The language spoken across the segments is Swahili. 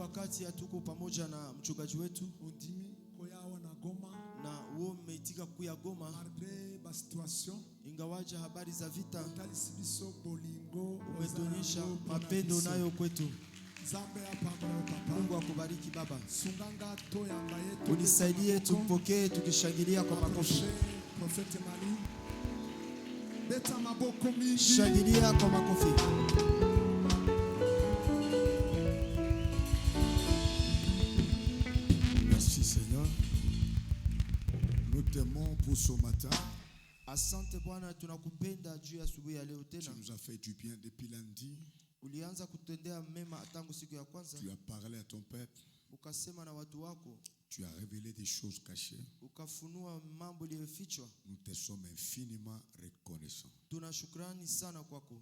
wakati hatuko pamoja na mchungaji wetu ondimi koyawa na Goma na uo umeitika kuya Goma, malgré ba situation ingawaja habari za vita, talisibiso bolingo umetuonyesha mapendo nayo kwetu. Zambe apambana papa. Mungu akubariki baba. Sunganga to yamba yetu. Unisaidie tumpokee tukishangilia kwa makofi. Profete Mali. Beta maboko mingi. Shangilia kwa makofi. Merci Seigneur. Nous t'aimons pour ce matin. Asante Bwana, tunakupenda juu ya asubuhi ya leo Tu tena. nous as fait du bien depuis lundi. Ulianza kutendea mema tangu siku ya kwanza. Tu as parlé à ton peuple. Ukasema na watu wako. Tu as révélé des choses cachées. Ukafunua mambo yaliyofichwa. Nous te sommes infiniment reconnaissants. Tunashukrani sana kwako.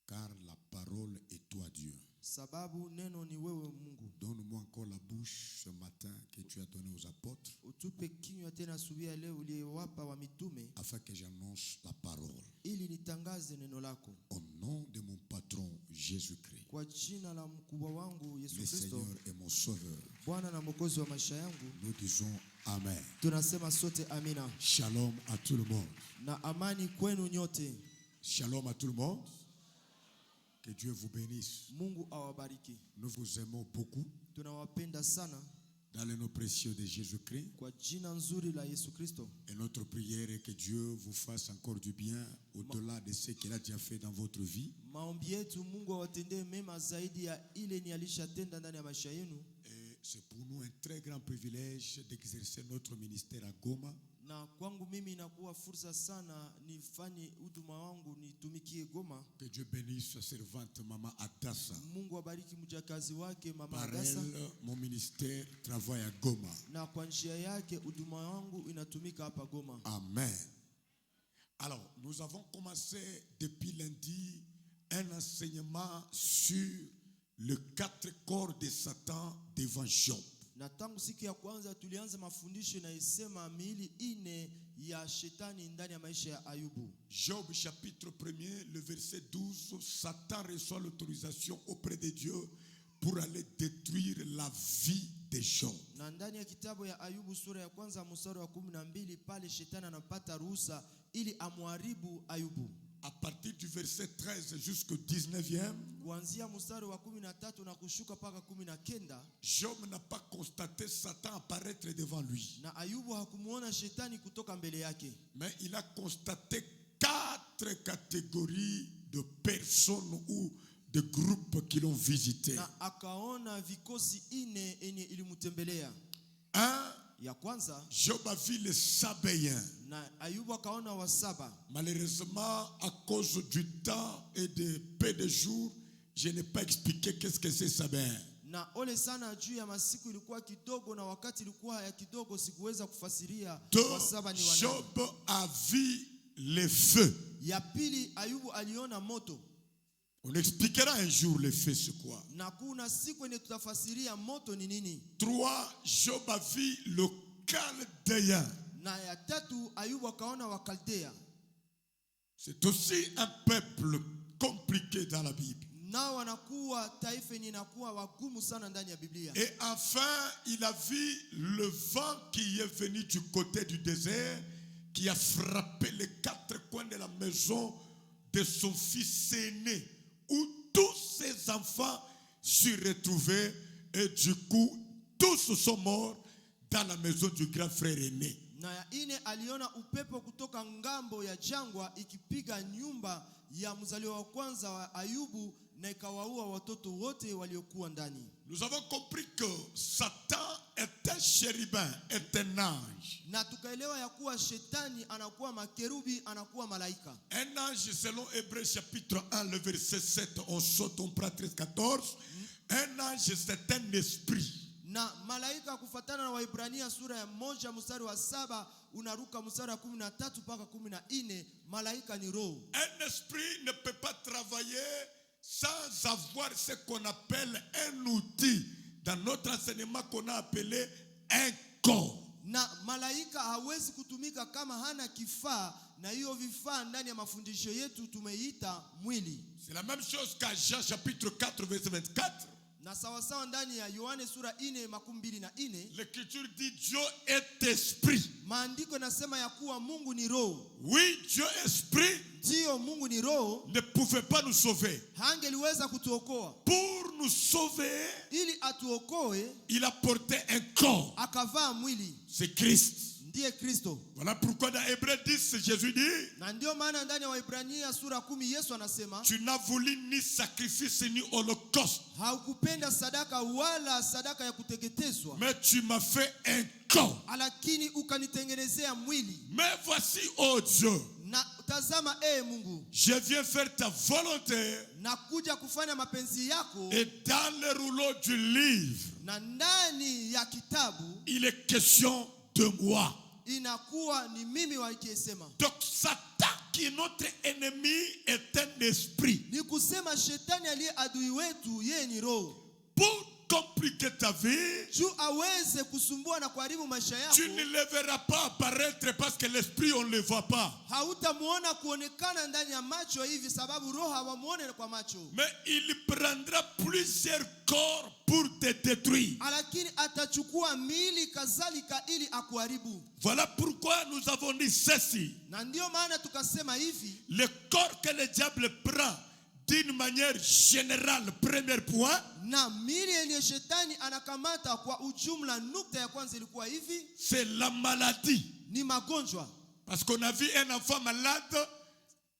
Car la parole est toi Dieu. Sababu neno ni wewe Mungu. Donne-moi encore la bouche ce matin que tu as donné aux apôtres. Utupe kinywa tena asubuhi ya leo uliyowapa wa mitume. Afin que j'annonce la parole. Ili nitangaze neno lako. Au nom de mon patron Jésus-Christ. Kwa jina la mkubwa wangu Yesu Le Kristo. Seigneur est mon sauveur. Bwana na mwokozi wa maisha yangu. Nous disons Amen. Tunasema sote amina. Shalom à tout le monde. Na amani kwenu nyote. Shalom à tout le monde. Que Dieu vous bénisse. Mungu awabariki. Nous vous aimons beaucoup. Tunawapenda sana. Dans le nom précieux de Jésus-Christ. Kwa jina nzuri la Yesu Kristo. Et notre prière est que Dieu vous fasse encore du bien au-delà de ce qu'il a déjà fait dans votre vie. Maombi yetu Mungu awatendee mema zaidi ya ile ni alishatenda ndani ya maisha yenu. Et c'est pour nous un très grand privilège d'exercer notre ministère à Goma. Na kwangu mimi inakuwa fursa sana nifanye huduma wangu nitumikie Goma. Que Dieu bénisse sa servante Maman Adassa. Mungu abariki mjakazi wake Mama Par Adassa. elle, mon ministère travaille à Goma. Na kwa njia yake huduma wangu inatumika hapa Goma. Amen. Alors, nous avons commencé depuis lundi un enseignement sur les 4 corps de Satan devant Job. Na tangu siku ya kwanza tulianza mafundisho na isema miili ine ya shetani ndani ya maisha ya Ayubu. Job chapitre 1er, le verset 12, Satan reçoit l'autorisation auprès de Dieu pour aller détruire la vie de Job. Na ndani ya kitabu ya Ayubu sura ya kwanza mstari wa 12 pale shetani anapata ruhusa ili amharibu Ayubu. À partir du verset 13 jusqu'au 19e, kuanzia mstari wa 13 na kushuka paka 19, Job n'a pas constaté Satan apparaître devant lui. Na Ayubu hakumuona shetani kutoka mbele yake. Mais il a constaté 4 catégories de personnes ou de groupes qui l'ont visité. Na akaona vikosi ine enye ilimutembelea. Ya kwanza, Job a vu les Sabéens. Na Ayubu akaona wasaba. Malheureusement, à cause du temps et de peu de jours, je n'ai pas expliqué qu'est-ce que c'est Sabéens. Na ole sana juu ya masiku ilikuwa kidogo na wakati ilikuwa ya kidogo sikuweza kufasiria wasaba ni wanani. Job a vu le feu. Ya pili, Ayubu aliona moto. On expliquera un jour le feu c'est quoi. Na kuna siku ene tutafasiria moto ni nini. 3, Job a vu le Chaldéen. Na ya tatu, Ayubu akaona Wakaldea. C'est aussi un peuple compliqué dans la Bible. Na wanakuwa taifa ni inakuwa wagumu sana ndani ya Biblia. Et enfin, il a vu le vent qui est venu du côté du désert, qui a frappé les 4 coins de la maison de son fils aîné, où tous ses enfants s'y retrouvaient, et du coup, tous sont morts dans la maison du grand frère aîné. Na ya ine aliona upepo kutoka ngambo ya jangwa ikipiga nyumba ya mzaliwa wa kwanza wa Ayubu na ikawaua watoto wote waliokuwa ndani. Nous avons compris que Satan est un chérubin, est un ange. Na tukaelewa ya kuwa shetani anakuwa makerubi, anakuwa malaika. Un ange selon Hébreux chapitre 1, le verset 7, on saute, on prend 13-14. Un ange c'est un esprit. Na malaika kufatana na Waibrania sura ya 1 mstari wa 7 unaruka mstari wa 13 mpaka 14, malaika ni roho. Un esprit ne peut pas travailler sans avoir ce qu'on appelle un outil dans notre enseignement qu'on a appelé un corps. Na malaika hawezi kutumika kama hana kifaa, na hiyo vifaa ndani ya mafundisho yetu tumeita mwili. C'est la même chose qu'à Jean chapitre 4 verset 24. Na sawasawa ndani ya Yohane sura 4:24, l'écriture dit Dieu est esprit. maandiko yanasema ya kuwa Mungu ni roho. Oui, Dieu esprit Ndio, Mungu ni roho. ne pouvait pas nous sauver. Hangeliweza kutuokoa. Pour nous sauver, Ili atuokoe, il a porté un corps. akavaa mwili. C'est Christ. Ndiye Kristo. Voilà pourquoi dans Hébreux 10, Jésus dit, Na ndio maana ndani ya Waebrania sura 10 Yesu anasema, tu n'as voulu ni sacrifice ni holocauste, haukupenda sadaka wala sadaka ya kuteketezwa, mais tu m'as fait un corps. lakini ukanitengenezea mwili. Mais voici, oh Dieu, Na tazama, Mungu, je viens faire ta volonté. nakuja kufanya mapenzi yako. Et dans le rouleau du livre, Na ndani ya kitabu il est question de moi. inakuwa ni mimi wakisema. Donc Satan, qui est notre ennemi, est un esprit. Ni kusema shetani aliye adui wetu yeye ni roho. Pour compliquer ta vie, Juu aweze kusumbua na kuharibu maisha yako, tu ne le verras pas apparaître parce que l'esprit, on ne le voit pas. hautamuona kuonekana ndani ya macho hivi sababu roho hawamuone kwa macho. Mais il prendra plusieurs corps pour te détruire. Lakini atachukua miili kadhalika ili akuharibu. Voilà pourquoi nous avons dit ceci. Na ndio maana tukasema hivi, Le corps que le diable prend d'une manière générale, premier point, na miili yenye shetani anakamata kwa ujumla, nukta ya kwanza ilikuwa hivi, c'est la maladie. ni magonjwa. Parce qu'on a vu un enfant malade,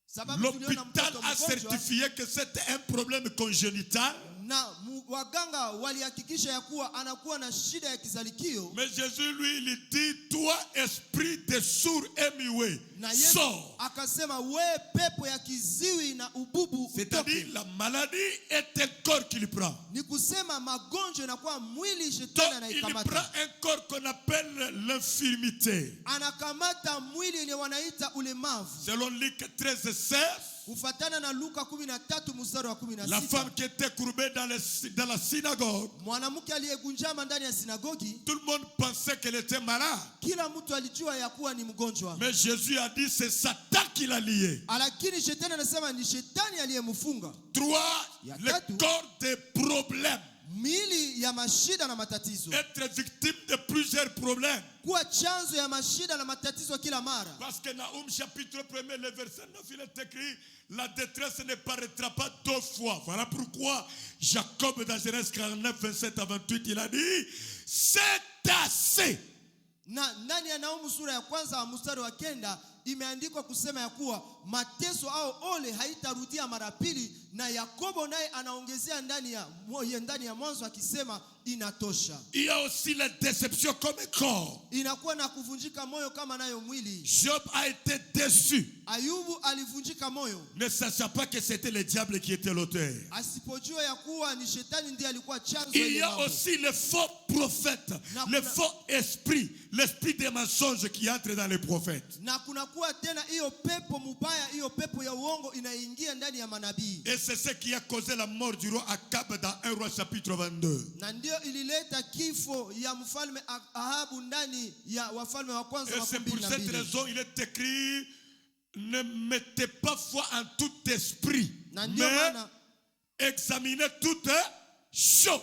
Sababu tuliona l'hôpital mtoto a mgonjwa, certifié que c'était un problème congénital. na waganga walihakikisha ya kuwa anakuwa na shida ya kizalikio. Mais Jésus, lui, il dit, toi, esprit de sourd et muet, Na Yesu sors. akasema, we pepo ya kiziwi na ububu C'est-à-dire, utoke. la maladie est un corps qu'il prend. Ni kusema magonjwa inakuwa mwili Donc, shetani il prend anaikamata. un corps qu'on appelle l'infirmité. Anakamata mwili yenye wanaita ulemavu. Selon Luc 13:16, Kufatana na Luka 13 mstari wa la 16. femme qui était courbée dans la synagogue, Mwanamke aliyegunjama ndani ya sinagogi, tout le monde pensait qu'elle était malade. kila mtu alijua ya kuwa ni mgonjwa. Mais Jésus a dit, c'est Satan qui l'a lié. Lakini shetani anasema ni shetani aliyemfunga. 3, Ya le tatu. corps des problèmes. Miili ya mashida na matatizo. Être victime de plusieurs problèmes. Kuwa chanzo ya mashida na matatizo kila mara. Parce que Naoum chapitre 1, le verset 9, il est écrit, la détresse ne paraîtra pas 2 fois. Voilà pourquoi Jacob dans Genèse 49, 27 à 28, il a dit, c'est assez. Na ndani ya Naumu sura ya kwanza mstari wa 9 imeandikwa kusema ya kuwa mateso au ole haitarudia mara pili, na Yakobo naye anaongezea ndani ya Mwanzo akisema inatosha. Il y a aussi la déception comme un corps. Inakuwa na kuvunjika moyo kama nayo mwili. Job a été déçu, Ayubu alivunjika moyo, ne sachant pas que c'était le diable qui était l'auteur. asipojua ya kuwa ni shetani ndiye alikuwa chanzo Il y ya a mambo. aussi le faux prophète, le faux esprit, l'esprit des mensonges qui entre dans les prophètes. Na kunakuwa tena hiyo pepo mubaya, hiyo pepo ya uongo inaingia ndani ya manabii. Et c'est ce qui a causé la mort du roi Akab dans 1 Roi chapitre 22. Na ndio ilileta kifo ya mfalme Ahabu ndani ya Wafalme wa kwanza Et c'est pour cette 12. raison il est écrit, ne mettez pas foi en tout esprit, Na ndio mais maana examinez toutes choses.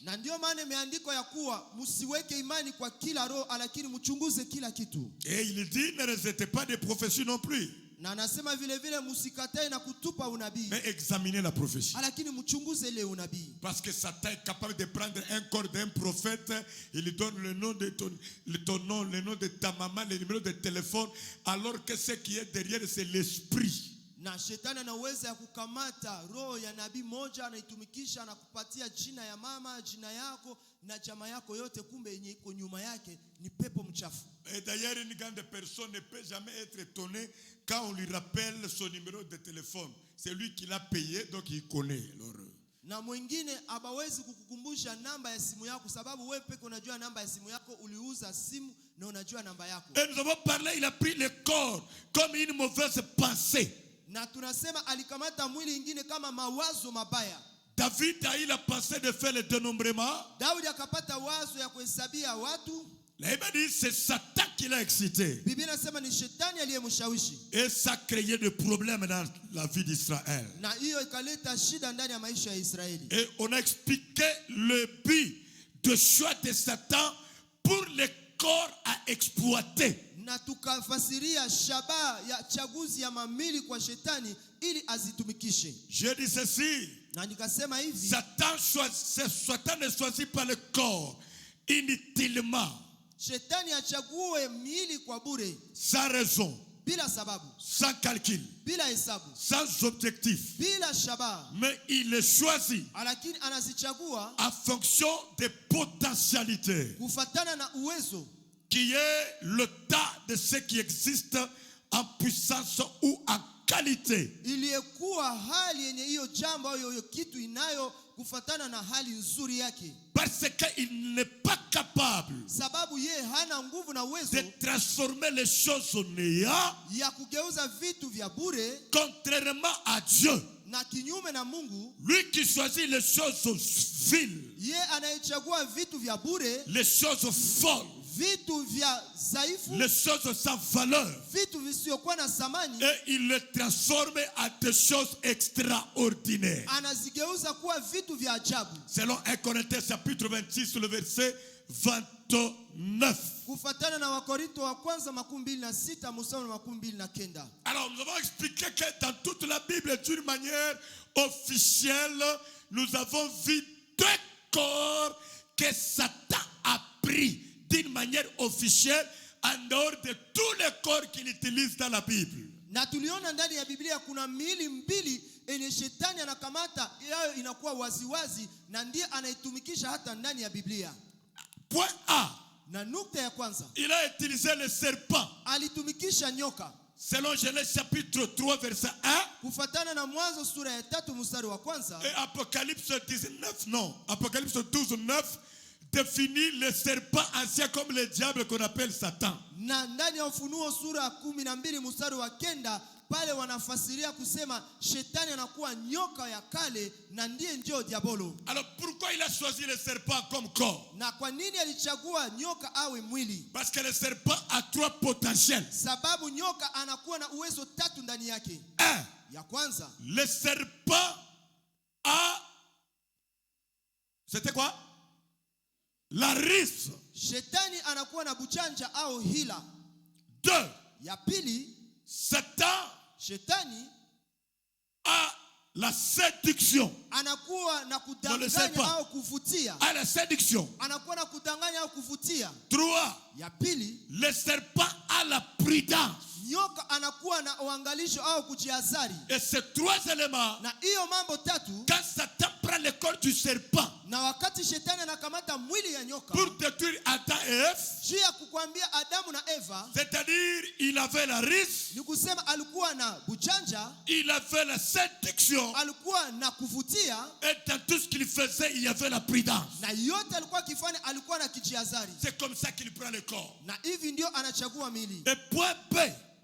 Na ndio maana imeandikwa ya kuwa msiweke imani kwa kila roho, lakini mchunguze kila kitu. Et il dit, ne rejetez pas des prophéties non plus, Na anasema vile vile msikatae na kutupa unabii, mais examinez la prophétie. lakini mchunguze ile unabii. Parce que Satan est capable de prendre un corps d'un prophète, il lui donne le nom de ton nom, le nom de ta maman, le numéro de téléphone, alors que ce qui est derrière, c'est l'esprit. Na shetani ana uwezo ya kukamata roho ya nabii moja, anaitumikisha na kupatia jina ya mama, jina yako na chama yako yote, kumbe yenye iko nyuma yake ni pepo mchafu. Et d'ailleurs, une grande personne ne peut jamais être étonnée quand on lui rappelle son numéro de téléphone. C'est lui qui l'a payé, donc il connaît. Alors, Na mwingine abawezi kukukumbusha namba ya simu yako, sababu wewe peke unajua namba ya simu yako, uliuza simu na unajua namba yako. et nous avons parlé, il a pris le corps comme une mauvaise pensée. Na tunasema alikamata mwili ingine kama mawazo mabaya. David a eu la pensée de faire le dénombrement. Daudi akapata wazo ya kuhesabia watu. La Bible dit c'est Satan qui l'a excité. Biblia inasema ni shetani aliyemshawishi. Et ça a créé des problèmes dans la vie d'Israël. Na hiyo ikaleta shida ndani ya maisha ya Israeli. Et on a expliqué le but de choix de Satan pour les corps à exploiter. Na tukafasiria shabaha ya chaguzi ya mamili kwa shetani ili azitumikishe. Je dis ceci. Na nikasema hivi. Satan ne choisit pas le corps inutilement. Shetani achague miili kwa bure. Sans raison. Bila sababu. Sans calcul. Bila hesabu. Sans objectif. Bila shabaha. Mais il les choisit. Lakini anazichagua en fonction des potentialités. Kufatana na uwezo. Qui est le tas de ce qui existe en puissance ou en qualité. Iliyekuwa hali yenye hiyo jambo au hiyo kitu inayo kufatana na hali nzuri yake. Parce qu'il n'est pas capable sababu yeye hana nguvu na uwezo de transformer les choses au néant ya kugeuza vitu vya bure contrairement à Dieu. Na kinyume na Mungu, lui qui choisit les choses viles, yeye anayechagua vitu vya bure, les choses folles, vitu vya dhaifu, les choses sans valeur, vitu visiokuwa na thamani, et il les transforme en des choses extraordinaires. Anazigeuza kuwa vitu vya ajabu. Selon 1 Corinthiens chapitre 26 le verset 29. Kufatana na Wakorinto wa kwanza 26 mstari wa 29. Alors nous avons expliqué que dans toute la Bible d'une manière officielle, nous avons vu deux corps que Satan a pris d'une manière officielle en dehors de tous les corps qu'il utilise dans la Bible. Na tuliona ndani ya Biblia kuna miili mbili enye shetani anakamata, yao inakuwa waziwazi na ndiye anaitumikisha hata ndani ya Biblia. Point A. Na nukta ya kwanza, il a utilisé le serpent. Alitumikisha nyoka. Selon Genèse chapitre 3 verset 1. Kufatana na Mwanzo sura ya 3 mstari wa kwanza. Et Apocalypse 19 non. Apocalypse 12 9 définit le serpent ancien comme le diable qu'on appelle Satan. Na ndani ya Ufunuo sura 12 mstari wa 9 pale wanafasiria kusema shetani anakuwa nyoka ya kale na ndiye ndio diabolo. Alors pourquoi il a choisi le serpent comme corps? Na kwa nini alichagua nyoka awe mwili? Parce que le serpent a trois potentiels. Sababu nyoka anakuwa na uwezo tatu ndani yake. Ya kwanza, le serpent a, c'était quoi? La ruse. Shetani anakuwa na buchanja au hila. 2. Ya pili, Shetani a la séduction. Anakuwa na kudanganya au kuvutia. A la séduction. Anakuwa na kudanganya au kuvutia. 3. Ya pili, le serpent a la prudence. Nyoka anakuwa na uangalisho au kujihadhari. Et ces trois éléments, na hiyo mambo tatu, quand Satan prend le corps du serpent, na wakati shetani anakamata mwili ya nyoka pour détruire Adam et Ève, juu ya kukwambia Adamu na Eva, c'est-à-dire il avait la ruse, ni kusema alikuwa na bujanja, il avait la séduction, alikuwa na kuvutia, et dans tout ce qu'il faisait il y avait la prudence. Na yote alikuwa akifanya alikuwa na kujihadhari. C'est comme ça qu'il prend le corps. Na hivi ndio anachagua mili. Et point B.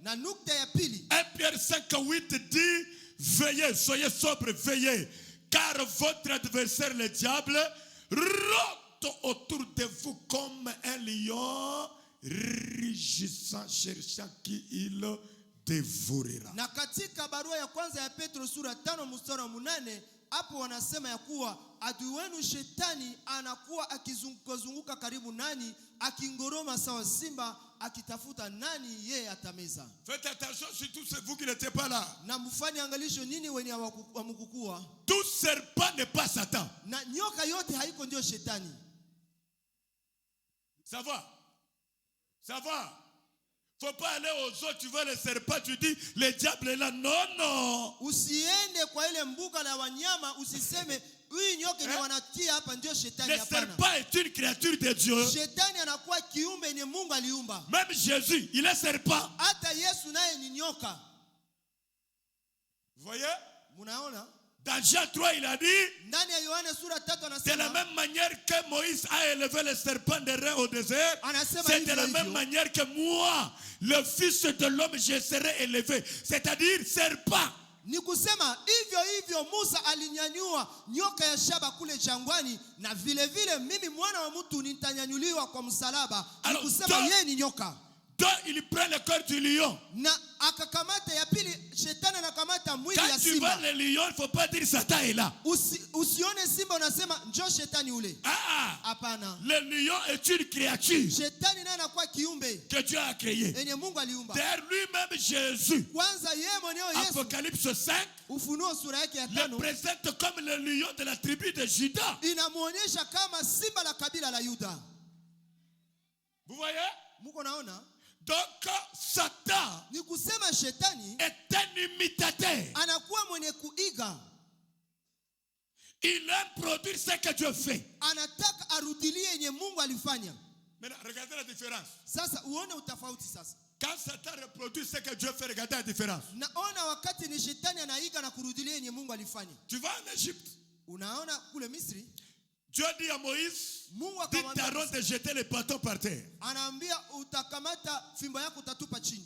Na nukta ya pili, 1 Pierre 5:8 dit veillez, soyez sobres, veillez, car votre adversaire le diable rôde autour de vous comme un lion rugissant, cherchant qui il dévorera. Na katika barua ya kwanza ya Petro sura 5 mstari wa 8 hapo wanasema ya kuwa adui wenu shetani anakuwa akizunguka karibu nani, akingoroma sawa simba akitafuta nani yeye atameza. Faites attention, surtout c'est vous qui n'étiez pas là. Na mfanye angalisho nini wenye wamkukua. Tout serpent n'est pas Satan. Na nyoka yote haiko ndio shetani. Ça va? Ça va? Faut pas aller aux autres, tu vois le serpent, tu dis le diable est là. Non, non. Usiende kwa ile mbuga la wanyama usiseme huyu nyoka ni wanatia hapa ndio shetani. Le serpent est une créature de Dieu. Shetani anakuwa kiumbe ni Mungu aliumba. Même Jésus, il est serpent. Hata Yesu naye ni nyoka. Vous voyez? Munaona? Dans Jean 3, il a dit, ndani ya Yohana sura 3 anasema, de la même manière que Moïse a élevé le serpent de rein au désert, c'est de la même manière que moi, le fils de l'homme, je serai élevé. C'est-à-dire serpent. Ni kusema hivyo hivyo Musa alinyanyua nyoka ya shaba kule jangwani, na vile vile mimi mwana wa mtu nitanyanyuliwa kwa msalaba. Ni kusema yeye ni nyoka. Donc il prend le corps du lion. Na akakamata ya pili, shetani anakamata mwili ya Quand tu vois simba. le lion, il ne faut pas dire Satan est là. Usione simba unasema njoo shetani ule. Hapana. Le lion est une créature Shetani naye anakuwa kiumbe que Dieu a créé. yenye Mungu aliumba. D'ailleurs, lui-même Jésus, Kwanza yeye mwenyewe Yesu, Apocalypse 5, Ufunuo sura yake ya le 5 présente comme le lion de la tribu de Juda. inamuonyesha kama simba la kabila la Yuda. Vous voyez? Muko naona? Donc, Satan Ni kusema shetani est un imitateur. anakuwa mwenye kuiga. Il aime produire ce que Dieu fait. Anataka arudilie yenye Mungu alifanya. Maintenant, regardez la différence. Sasa uone utafauti sasa. Quand Satan reproduit ce que Dieu fait, regardez la différence. Naona wakati ni shetani anaiga na kurudilia yenye Mungu alifanya. Tu vas en Égypte. Unaona kule Misri, Dieu dit à Moïse, Mungu dit à Aaron akamwambia, de jeter les bâtons par terre. anaambia utakamata fimbo yako utatupa chini.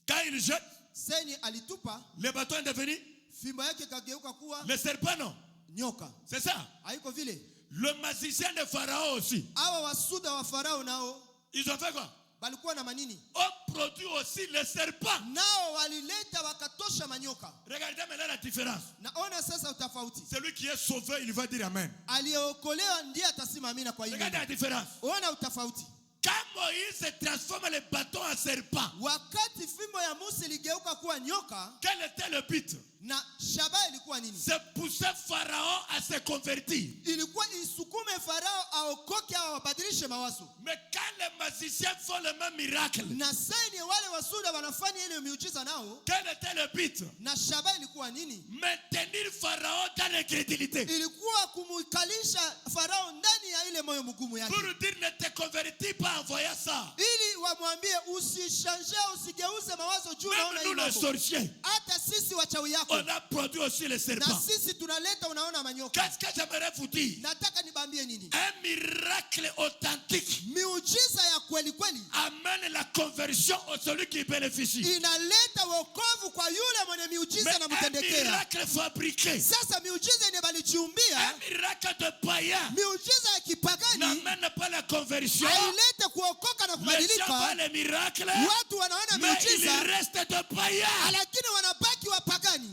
Quand il jette, Seni alitupa, les bâtons est devenu fimbo yake kageuka kuwa le serpent, non? nyoka. C'est ça. Haiko vile. Le magicien de Pharaon aussi. Hawa wasuda wa Farao nao Ils ont fait quoi? balikuwa na manini? On produit aussi le serpent. Nao walileta wakatosha manyoka. Regardez maintenant la différence. Naona sasa utafauti. Celui qui est sauvé, il va dire Amen. Aliyeokolewa ndiye atasema amina kwa Regardez hili. la différence. Ona utafauti. Quand Moïse transforme les bâtons en serpent, Wakati fimbo ya Musa iligeuka kuwa nyoka, quel était le but? na shabaha ilikuwa nini? C'est pousser Pharaon à se convertir. Ilikuwa isukume Farao aokoke au abadilishe mawazo. Mais quand les magiciens font le même miracle, Na saini wale wasuda wanafanya ile miujiza nao, quel était le but? na shabaha ilikuwa nini? Maintenir Pharaon dans l'incrédulité. Ilikuwa kumukalisha Farao ndani ya ile moyo mgumu yake. Pour dire ne te convertis pas en voyant ça. Ili wamwambie usishangae, usigeuze mawazo juu Même naona nous les hilo. sorciers, Hata sisi wachawi yako, on a produit aussi les na serpents. sisi tunaleta unaona manyoka. Qu'est-ce que j'aimerais vous dire? Nataka nibambie nini? Un miracle authentique Miujiza ya kweli kweli amène la conversion au celui qui bénéficie. inaleta wokovu kwa yule mwenye Mais miujiza na un mtendekea. miracle fabriqué, Sasa miujiza yenye balichiumbia, un miracle de païen miujiza ya kipagani n'amène pas la conversion. hailete kuokoka na Les gens voient kubadilika. les miracles, Watu wanaona mais il miujiza reste de païens. lakini wanabaki wapagani.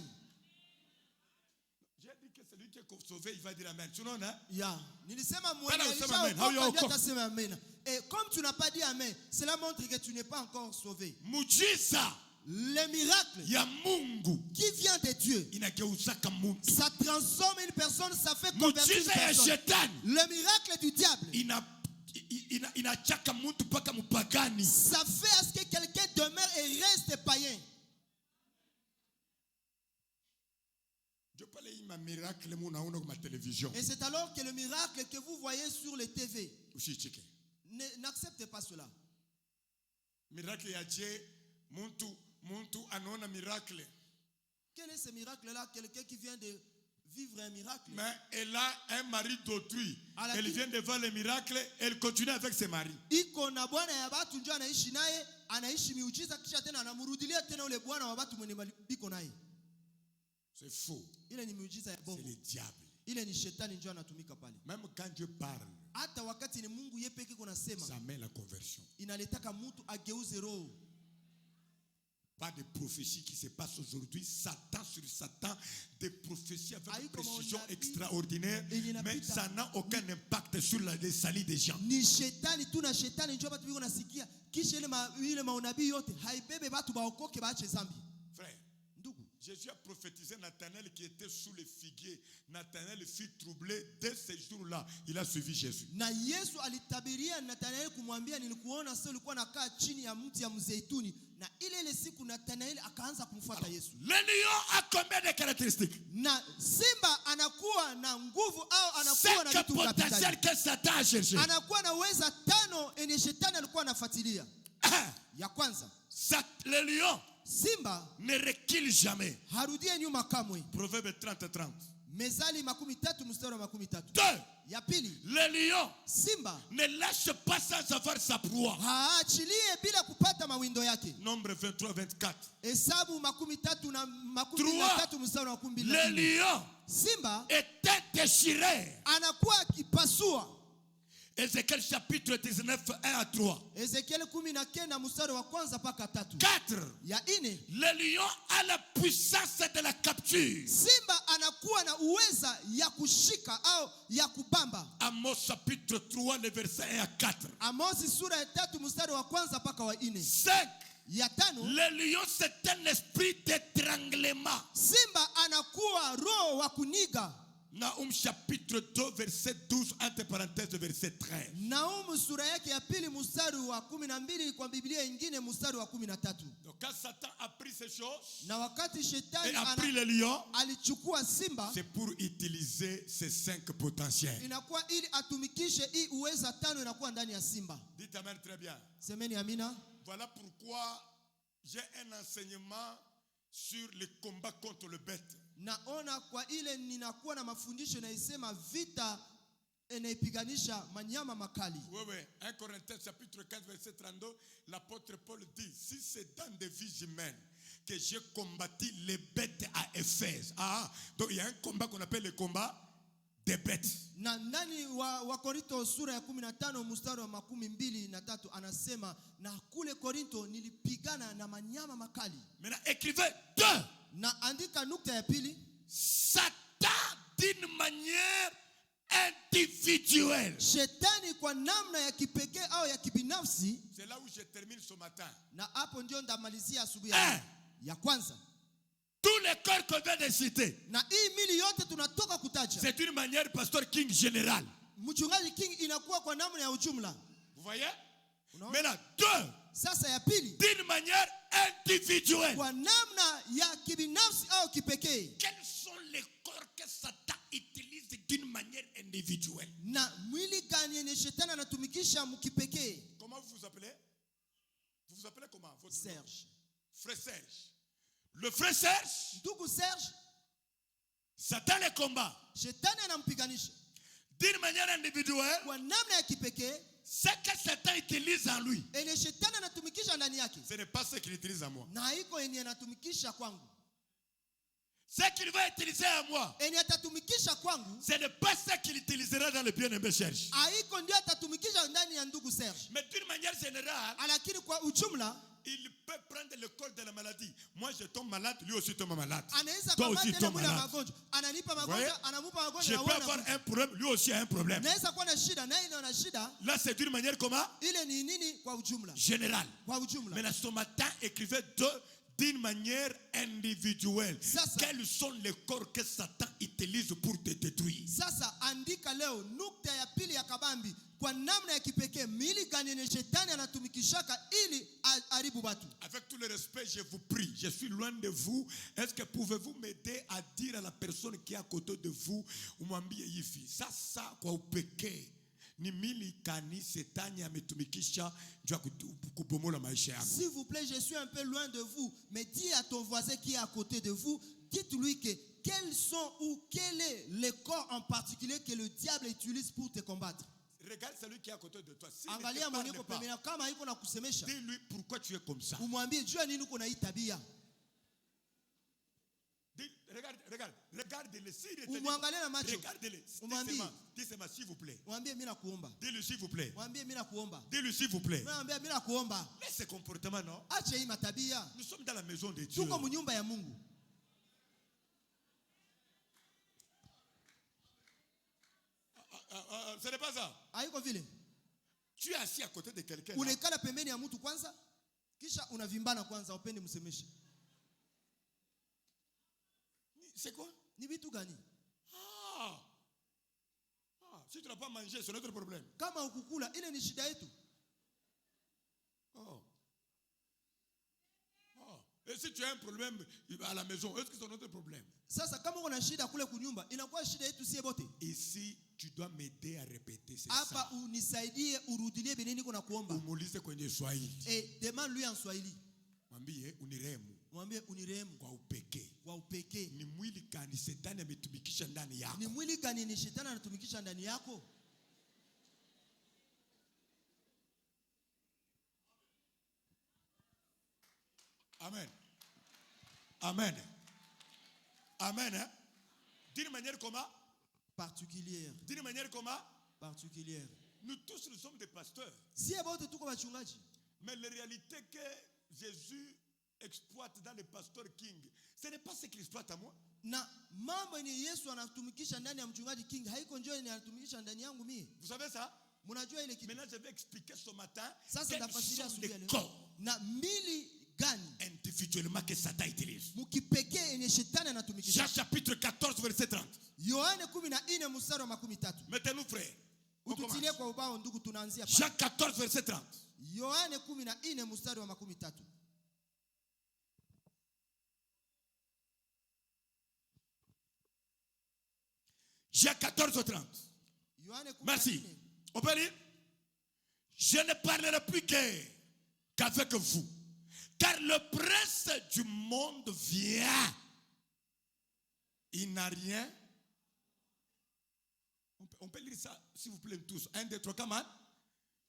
J'ai dit que celui qui est sauvé, il va dire Amen. Tu vois, non? Ya, nilisema Bana mwenye usema amen. Hauya alishaokoka okoka. atasema amen. Et comme tu n'as pas dit amen, cela montre que tu n'es pas encore sauvé. Muujiza Le miracle ya Mungu qui vient de Dieu, inageuzaka mtu. ça transforme une personne, ça fait convertir une Muujiza ya personne. shetani Le miracle du diable, inachaka mtu mpaka mpagani. ça fait à ce que quelqu'un demeure et reste païen. Je parle de miracle munaona kwa télévision. Et c'est alors que le miracle que vous voyez sur les TV, Usicheke. n'acceptez pas cela. Miracle ya je muntu anaona miracle. Quel est ce miracle-là? Quelqu'un qui vient de vivre un miracle. Mais elle a un mari d'autrui. Alaki- Elle vient de voir le miracle, elle continue avec ses maris. Iko na bwana ya watu ndio anaishi naye, anaishi miujiza kisha tena anamrudilia tena ule bwana wa watu mwenye biko naye. C'est faux. Ile ni miujiza ya C'est bongo. le diable. Ile ni shetani ndio anatumika pale. Même quand Dieu parle, Hata wakati ni Mungu yeye pekee kunasema, ça met la conversion. inaletaka mtu ageuze roho. Pas de prophéties qui se passent aujourd'hui, Satan sur Satan, des prophéties avec une précision extraordinaire, mais ça n'a aucun impact sur les salis des gens. Ni shetani tu na shetani ndio watu biko nasikia. Kisha ile maunabii yote haibebe watu baokoke baache zambi. Frère, Jésus a prophétisé Nathanaël qui était sous les figuiers. Nathanaël fut troublé. Dès ces jours-là, il a suivi Jésus. Na Yesu alitabiria Nathanaeli kumwambia nilikuona sasa ulikuwa nakaa chini ya mti ya mzeituni, na ile siku Nathanaeli akaanza kumfuata Yesu. Le lion a combien de caractéristiques? Na simba anakuwa na nguvu au anakuwa na Cinq vitu vya potentiels vitani. que Satan a cherché. Anakuwa na uweza 5 yenye shetani alikuwa anafuatilia. Ya kwanza, Le lion simba ne recule jamais. harudie nyuma kamwe. Proverbe 30-30. Mezali 13 mstari wa 13. 2. Ya pili, Le lion simba ne lâche pas sans avoir sa proie. haachilie bila kupata mawindo yake. Nombre 23, 24. Hesabu 13 na 13 mstari wa 12. Le lion Simba était déchiré. anakuwa akipasua. Ézéchiel chapitre 19, 1 à 3. Ezekiel 19 mstari wa kwanza mpaka 3. 4. Ya ine, Le lion a la puissance de la capture. simba anakuwa na uweza ya kushika au ya kubamba. Amos chapitre 3, le verset 1 à 4. Amosi sura ya 3 mstari wa kwanza mpaka wa 4. 5. Ya 5, Le lion c'est un esprit d'étranglement. simba anakuwa roho wa kuniga. Naum chapitre 2, verset 12, entre parenthèses, verset 13. Naumu sura yake ya pili mstari wa 12, kwa Biblia ingine mstari wa 13. Donc quand Satan a pris ces choses Na wakati et shetani a pris le lion, alichukua simba, c'est pour utiliser ces 5 potentiels. inakuwa ili atumikishe hii uweza 5 inakuwa ndani ya simba. Dites amen très bien. Semeni amina. Voilà pourquoi j'ai un enseignement sur le combat contre le bête. Naona kwa ile ninakuwa na mafundisho inayosema vita inaipiganisha manyama makali. Oui, oui. 1 Corinthiens chapitre 4, verset 32, l'apôtre Paul dit, si c'est dans des vies humaines que j'ai combattu les bêtes à Éphèse. Ah, donc il y a un combat qu'on appelle le combat des bêtes. Na ndani wa Korinto sura ya 15 mstari wa 23 anasema na kule Korinto nilipigana na manyama makali. Maintenant, écrivez 2. Na andika nukta ya pili, Satan d'une manière individuelle. shetani kwa namna ya kipekee au ya kibinafsi. C'est là où je termine ce matin. Na hapo ndio ndamalizia asubuhi Un. ya kwanza. Tous les corps qu'on vient de citer, Na hii mili yote tunatoka kutaja, c'est d'une manière pasteur King général. mchungaji King inakuwa kwa namna ya ujumla. Vous voyez? Unaona? Maintenant, 2. Sasa ya pili, D'une manière individuelle. kwa namna ya kibinafsi au kipekee. Quels sont les corps que Satan utilise d'une manière individuelle? Na mwili gani yenye shetani anatumikisha mkipekee? Comment vous vous appelez? Vous vous appelez comment? Votre nom? Serge. Frère Serge. Le frère Serge, Ndugu Serge, Satan le combat. shetani anampiganisha D'une manière individuelle, kwa namna ya kipekee. ce que Satan utilise en lui, Ene shetani anatumikisha ndani yake, ce n'est pas ce qu'il utilise en moi. na haiko yenye anatumikisha kwangu. Ce qu'il va utiliser en moi, Ene atatumikisha kwangu, ce n'est pas ce qu'il utilisera dans le bien-aimé Serge. haiko ndio atatumikisha ndani ya ndugu Serge. Mais d'une manière générale, Lakini kwa ujumla il peut prendre le corps de la maladie. Moi, je tombe malade, lui aussi tombe malade. anaweza Toi kamata aussi ile tombe mwili ya malade. magonjwa, ananipa Voyez? magonjwa, anamupa Je magonjwa, na peux wewe avoir unakufa. un problème, lui aussi a un problème. Naweza kuwa na shida na yeye ana shida. Là, c'est d'une manière comment? Ile ni nini kwa ujumla? Générale. Kwa ujumla. Mais ce matin, écrivez d'une manière individuelle. Ça. Quels sont les corps que Satan utilise pour te détruire? Sasa andika leo nukta ya pili ya kabambi, kwa namna ya kipekee mili gani yenye shetani anatumikishaka ili haribu watu. Avec tout le respect, je vous prie, je suis loin de vous. Est-ce que pouvez-vous m'aider à dire à la personne qui est à côté de vous, umwambie hivi, sasa kwa upekee ni mili kani setani ametumikisha juu ya kubomola maisha yako? S'il vous plaît, je suis un peu loin de vous, mais dis à ton voisin qui est à côté de vous, dites-lui que quels sont ou quel est le corps en particulier que le diable utilise pour te combattre. Regarde celui qui est à côté de toi. S'il Angalia ne te mwenye uko parle pembeni, kama haiko na kusemesha, pas, dis-lui pourquoi tu es comme ça. umwambie jua nini uko na hii tabia. Regarde-le. Umwangalie na macho. Regarde-le. Umwambie. Dis-moi, s'il vous plaît. Mwambie mimi nakuomba. Dis-lui, s'il vous plaît. Mwambie mimi nakuomba. Dis-lui, s'il vous plaît. Mwambie mimi nakuomba. Laisse ce comportement, non? Acha hii matabia. Nous sommes dans la maison de Dieu. Tuko mnyumba ya Mungu. Ce n'est pas ça. Haiko vile. Tu es assis à côté de quelqu'un. Unekala pembeni ya mtu kwanza, kisha unavimbana kwanza, upende msemeshe. C'est quoi? Ni vitu gani? Si tu n'as pas mangé, c'est notre problème. Kama ukukula, ile ni shida yetu. Et si tu as un problème à la maison, est-ce que c'est notre problème? Sasa kama uko na shida kule kunyumba, inakuwa shida yetu sie bote. Ici, tu dois m'aider à répéter ça. Hapa unisaidie urudilie beneni niko na kuomba. Umuulize kwenye Swahili. Et demande lui en Swahili. Mwambie unirehemu Mwambie unirehemu kwa upekee. wa upekee. Ni mwili gani shetani ametumikisha ndani yako? Ni mwili gani ni shetani anatumikisha ndani yako? Amen. Amen. Amen. Hein? D'une manière comment? Particulière. D'une manière comment? Particulière. Nous tous, nous sommes des pasteurs. Si abote tuko bachungaji. Mais la réalité que Jésus exploite dans les pasteurs King, ce n'est pas ce qu'il exploite à moi. Na mambo ni Yesu anatumikisha ndani ya mchungaji King haiko njoo ni anatumikisha ndani yangu mimi. Vous savez ça? Mnajua ile kitu. Maintenant je vais expliquer ce matin Sasa quels sont les leo. corps Na mili gani individuellement que Satan utilise. mukipekee yenye shetani anatumikisha. Jean chapitre 14 verset 30. Yohane 14 mstari wa 13. Mettez-nous frère. On Ututilie commence. kwa ubao ndugu tunaanzia pale. Jean 14 verset 30. Yohane 14 mstari wa 13. Jean 14 30. Yohane 14. Merci. On peut lire? Je ne parlerai plus qu'avec vous. Car le prince du monde vient. Il n'a rien. On peut lire ça, s'il vous plaît, tous. 1, 2, 3, come on.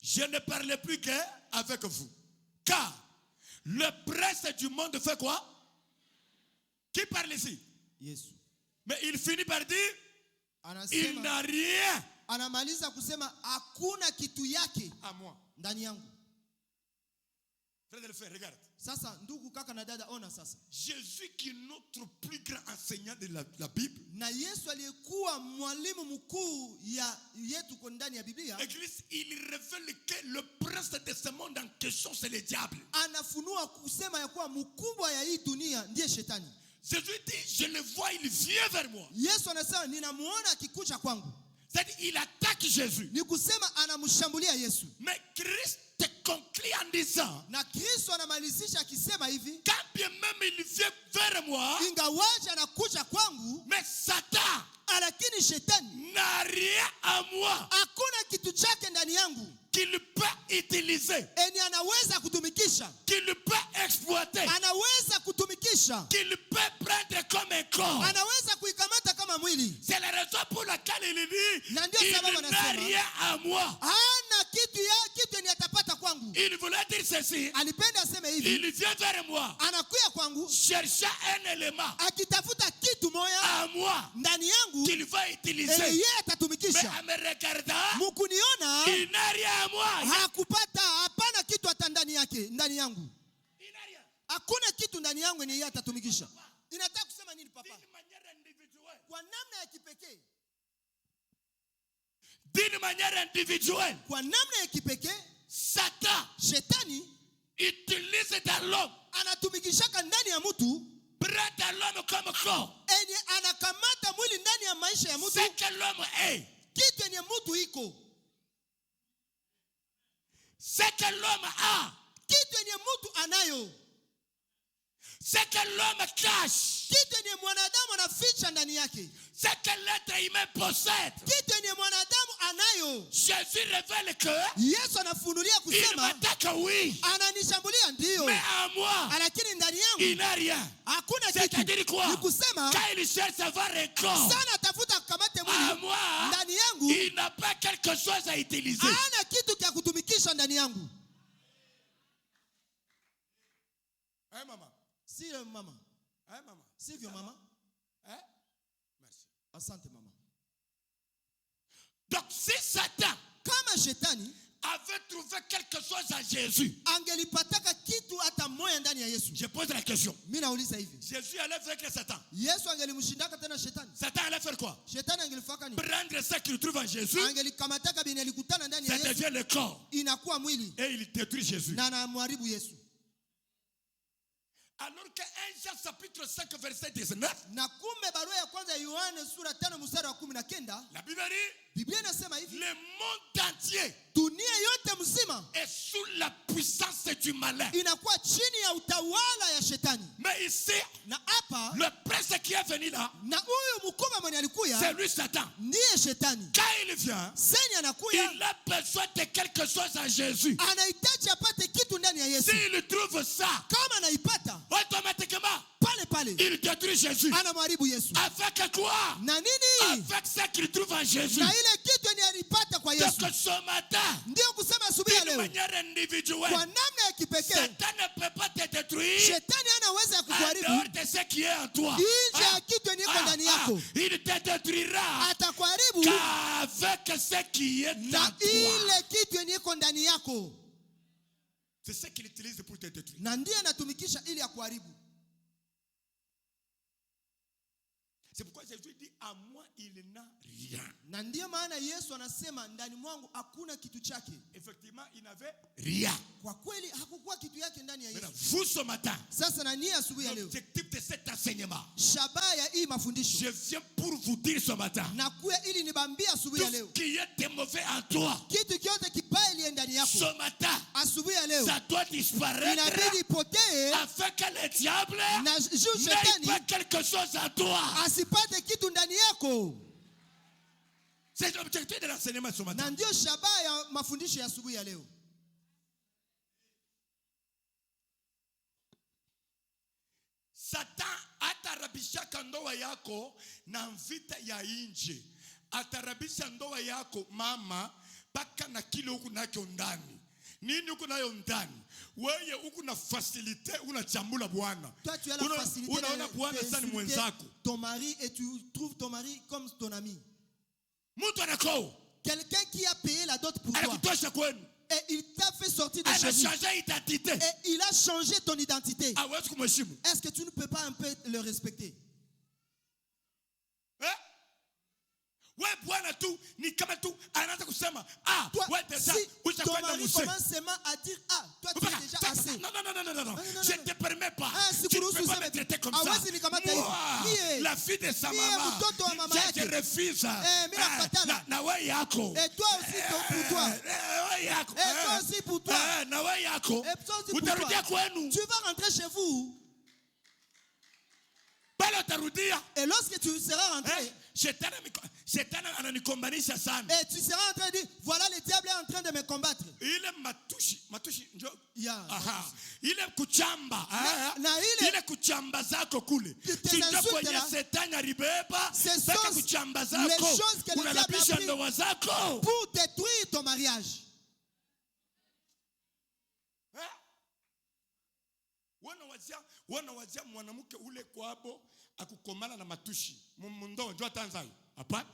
Je ne parlerai plus qu'avec vous. Car le prince du monde fait quoi? Qui parle ici? Yesu. Mais il finit par dire, il Anasema n'a rien anamaliza kusema hakuna kitu yake à moi. ndani yangu. Frère de le faire, regarde. Sasa ndugu kaka na dada ona sasa. Jésus qui est notre plus grand enseignant de la Bible. Na Yesu aliyekuwa mwalimu mkuu yetu kwa ndani ya Biblia. L'église, il révèle que le prince de ce monde en question c'est le diable. Anafunua kusema ya kuwa mkubwa ya hii dunia ndiye shetani. Jésus dit, je le vois, il vient vers moi. Yesu anasema ninamuona akikuja kwangu. C'est-à-dire, il attaque Jésus. Ni kusema anamshambulia Yesu. Mais Christ conclut en disant, Na Kristo anamalizisha akisema hivi, quand bien même il vient vers moi, ingawaje anakuja kwangu, mais Satan lakini shetani n'a rien à moi hakuna kitu chake ndani yangu qu'il peut utiliser, eni anaweza kutumikisha, qu'il peut exploiter, anaweza kutumikisha, qu'il peut prendre comme un corps. anaweza kuikamata kama mwili. C'est la raison pour laquelle il dit, Na ndio il sababu n'a anasema rien à moi. hana kitu eni atapata kwangu. Il voulait dire ceci, Alipenda aseme hivi, il vient vers moi, anakuya kwangu cherchant un élément akitafuta kitu moya à moi ndani yangu qu'il va utiliser. yeye Mais atatumikisha. en me regardant, Mukuniona il n'a rien à moi. hakupata, hapana kitu hata ndani yake, ndani yangu Il n'a rien. hakuna kitu ndani yangu ni yeye atatumikisha. Inataka kusema nini papa? D'une manière individuelle. Kwa namna ya kipekee, D'une manière individuelle, kwa namna ya kipekee Satan shetani utilise dans l'homme, anatumikishaka ndani ya mtu prend dans l'homme comme corps. enye anakamata mwili ndani ya maisha ya mtu, C'est que l'homme est. kitu enye mtu iko, C'est que l'homme a. kitu enye mtu anayo, C'est que l'homme cache. kitu enye mwanadamu anaficha ndani yake, C'est que l'être humain possède. kitu enye mwanadamu anayo. Jésus révèle que Yesu anafunulia il kusema m'attaque, oui, ananishambulia ndio, mais à moi, lakini ndani il yangu n'a rien. hakuna C'est-à-dire kitu. quoi? Ni kusema Quand il cherche à avoir un corps, sana atafuta kukamate à mwili moi, ndani yangu, il n'a pas quelque chose à utiliser. hana kitu cha kutumikisha ndani yangu. Hein, maman? Sio mama, Hein, maman? sivyo mama? Hein? Merci. Asante mama. Donc, si Satan Kama shetani avait trouvé quelque chose à Jésus, angelipataka kitu hata moya ndani ya Yesu, je pose la question. mimi nauliza hivi, Jésus allait faire que Satan. Yesu angelimshindaka tena shetani? Satan allait faire quoi? Shetani angelifaka nini? Prendre ce qu'il trouve en Jésus, Angelikamataka bini alikutana ndani ya ça Yesu, devient le corps. inakuwa mwili Et il détruit Jésus. na anamharibu Yesu. Alors que 1 Jean chapitre 5 verset 19, Na kumbe barua ya kwanza ya Yohane sura 5 mstari wa 19, la Bible dit, Biblia inasema hivi, le monde entier dunia yote mzima est sous la puissance du malin. inakuwa chini ya utawala ya shetani. Mais ici, Na hapa le prince qui est venu là, na huyu mkubwa mwenye c'est alikuya lui Satan. ndiye shetani. Quand il vient, Seni anakuya il a besoin de quelque chose en Jésus. anahitaji apate kitu ndani ya Yesu. S'il trouve ça, Kama anaipata automatiquement, pale pale. Il détruit Jésus. Anamharibu Yesu. Avec quoi? Na nini? Avec ce qu'il trouve en Jésus. Na ile kitu ni alipata kwa Yesu. Donc ce matin, Ndio kusema asubuhi ya d'une leo, manière individuelle, kwa namna ya kipekee, Satan ne peut pas te détruire shetani anaweza en kukuharibu dehors de ce qui est en toi. nje ya kitu ni iko ndani yako. Il te détruira Atakuharibu qu'avec ce qui est en na toi. ile kitu ni iko ndani yako. C'est ce qu'il utilise pour te détruire. Na ndiye anatumikisha ili akuharibu. C'est pourquoi Jésus dit, à moi il n'a rien. Na ndiyo maana Yesu anasema ndani mwangu hakuna kitu chake. Effectivement, il n'avait rien. Kwa kweli hakukuwa kitu yake ndani ya Maintenant, Yesu. vous ce matin, Sasa na nia asubuhi ya leo, l'objectif de cet enseignement, shabaha ya hii mafundisho je viens pour vous dire ce matin, na kuya ili nibambie asubuhi tout ya ce leo, qui est de mauvais en toi, kitu kyote kibaya iliye ndani yako ce matin, asubuhi ya leo ça doit disparaître inabidi ipotee, afin que le diable na juu n'ait shetani pas quelque chose en toi. asipate kitu ndani yako. C'est l'objectif de l'enseignement ce matin. Na ndio shabaha ya mafundisho ya asubuhi ya leo. Satan atarabisha ndoa yako na vita ya nje. Atarabisha ndoa yako mama paka na kile huku nacho ndani. Nini huku nayo ndani? Wewe huku na facilité unachambula bwana. Toi tu as la facilité Unaona bwana sasa ni mwenzako. ton mari et tu trouves ton mari comme ton ami. Mtu anako. Quelqu'un qui a payé la dot pour toi. Anakutosha kwenu. Et il t'a fait sortir de Elle a chez vous. changé d'identité. Et il a changé ton identité. Hawezi kumheshimu. Est-ce que tu ne peux pas un peu le respecter? Wewe bwana tu ni kama tu anaanza kusema Toi, wewe déjà si ton ushakwenda mari mzee. commence seulement à dire toi tu es déjà assez. Non, non, je ne te permets pas. si Tu ne kuruhusu peux pas useme, me traiter comme ça. hawezi nikamata hivi. Moi, Mie, la fille de sa mie maman, mtoto wa mama je yake. te refuse. Mimi nakatala. Na wewe yako. Et toi aussi pour toi. Wewe yako. Et toi aussi pour toi. Na wewe yako. Et toi aussi pour Utarudia toi. kwenu. Tu vas rentrer chez vous. Pale utarudia. Et lorsque tu seras rentré, Shetani ananikombanisha sana. et tu seras en train de dire, voilà le diable est en train de me combattre. Ile matushi ndio. Yeah. Aha. Ile kuchamba. Na ile kuchamba zako kule. Sio kwenye Shetani alibeba. Sasa kuchamba zako. Unalabisha ndoa zako. Pour détruire ton mariage. Wanawazia mwanamke ule kwabo akukomana na matushi. Mundo ndio Tanzania. Hapana.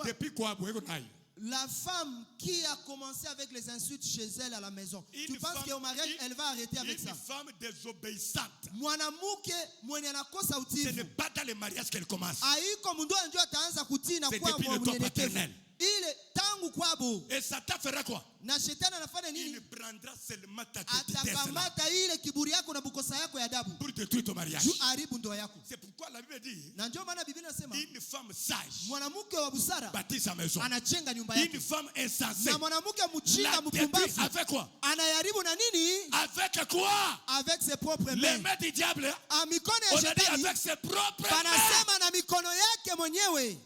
Depuis kwabo eko nayo. La femme qui a commencé avec les insultes chez elle à la maison, tu penses qu'au mariage, elle va arrêter avec ça? Une femme désobéissante. Mwanamke mwenye anakosa utiifu. Ce n'est pas dans le mariage qu'elle commence. Haiko mundu ndio ataanza kutii na kuwa mwenyekevu. Ile tangu kwabo. Et Satan fera quoi? Na shetani anafanya nini? Il prendra seulement ta petitesse. Atakamata ile kiburi yako na bukosa yako ya adabu. Pour détruire ton mariage. Juu haribu ndoa yako. C'est pourquoi la Bible dit. Na ndio maana Biblia inasema une femme sage. Mwanamke wa busara bâtit sa maison. Anajenga nyumba yake. Une femme insensée. Na mwanamke mjinga mpumbavu. Avec quoi? Anayaribu na nini? Avec quoi? Avec ses propres mains. Les mains du diable. A mikono ya on a dit shetani. avec ses propres mains. Panasema na mikono yake mwenyewe.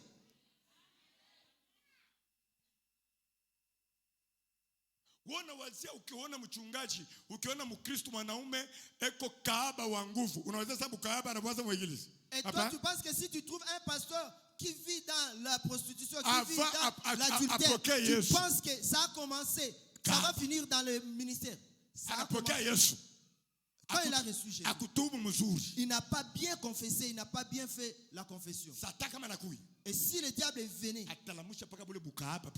Wazia ukiona mchungaji, ukiona mkristo mwanaume eko kaaba wa nguvu, unaweza sababu kaaba anaanza mwingilizi. Et toi tu penses que si tu trouves un pasteur qui vit dans la prostitution, qui vit dans l'adultère, tu penses que ça a commencé, ça va finir dans le ministère. Ça a commencé. Quand il a reçu Jésus, il n'a pas bien confessé, il n'a pas bien fait la confession. Et si le diable venait,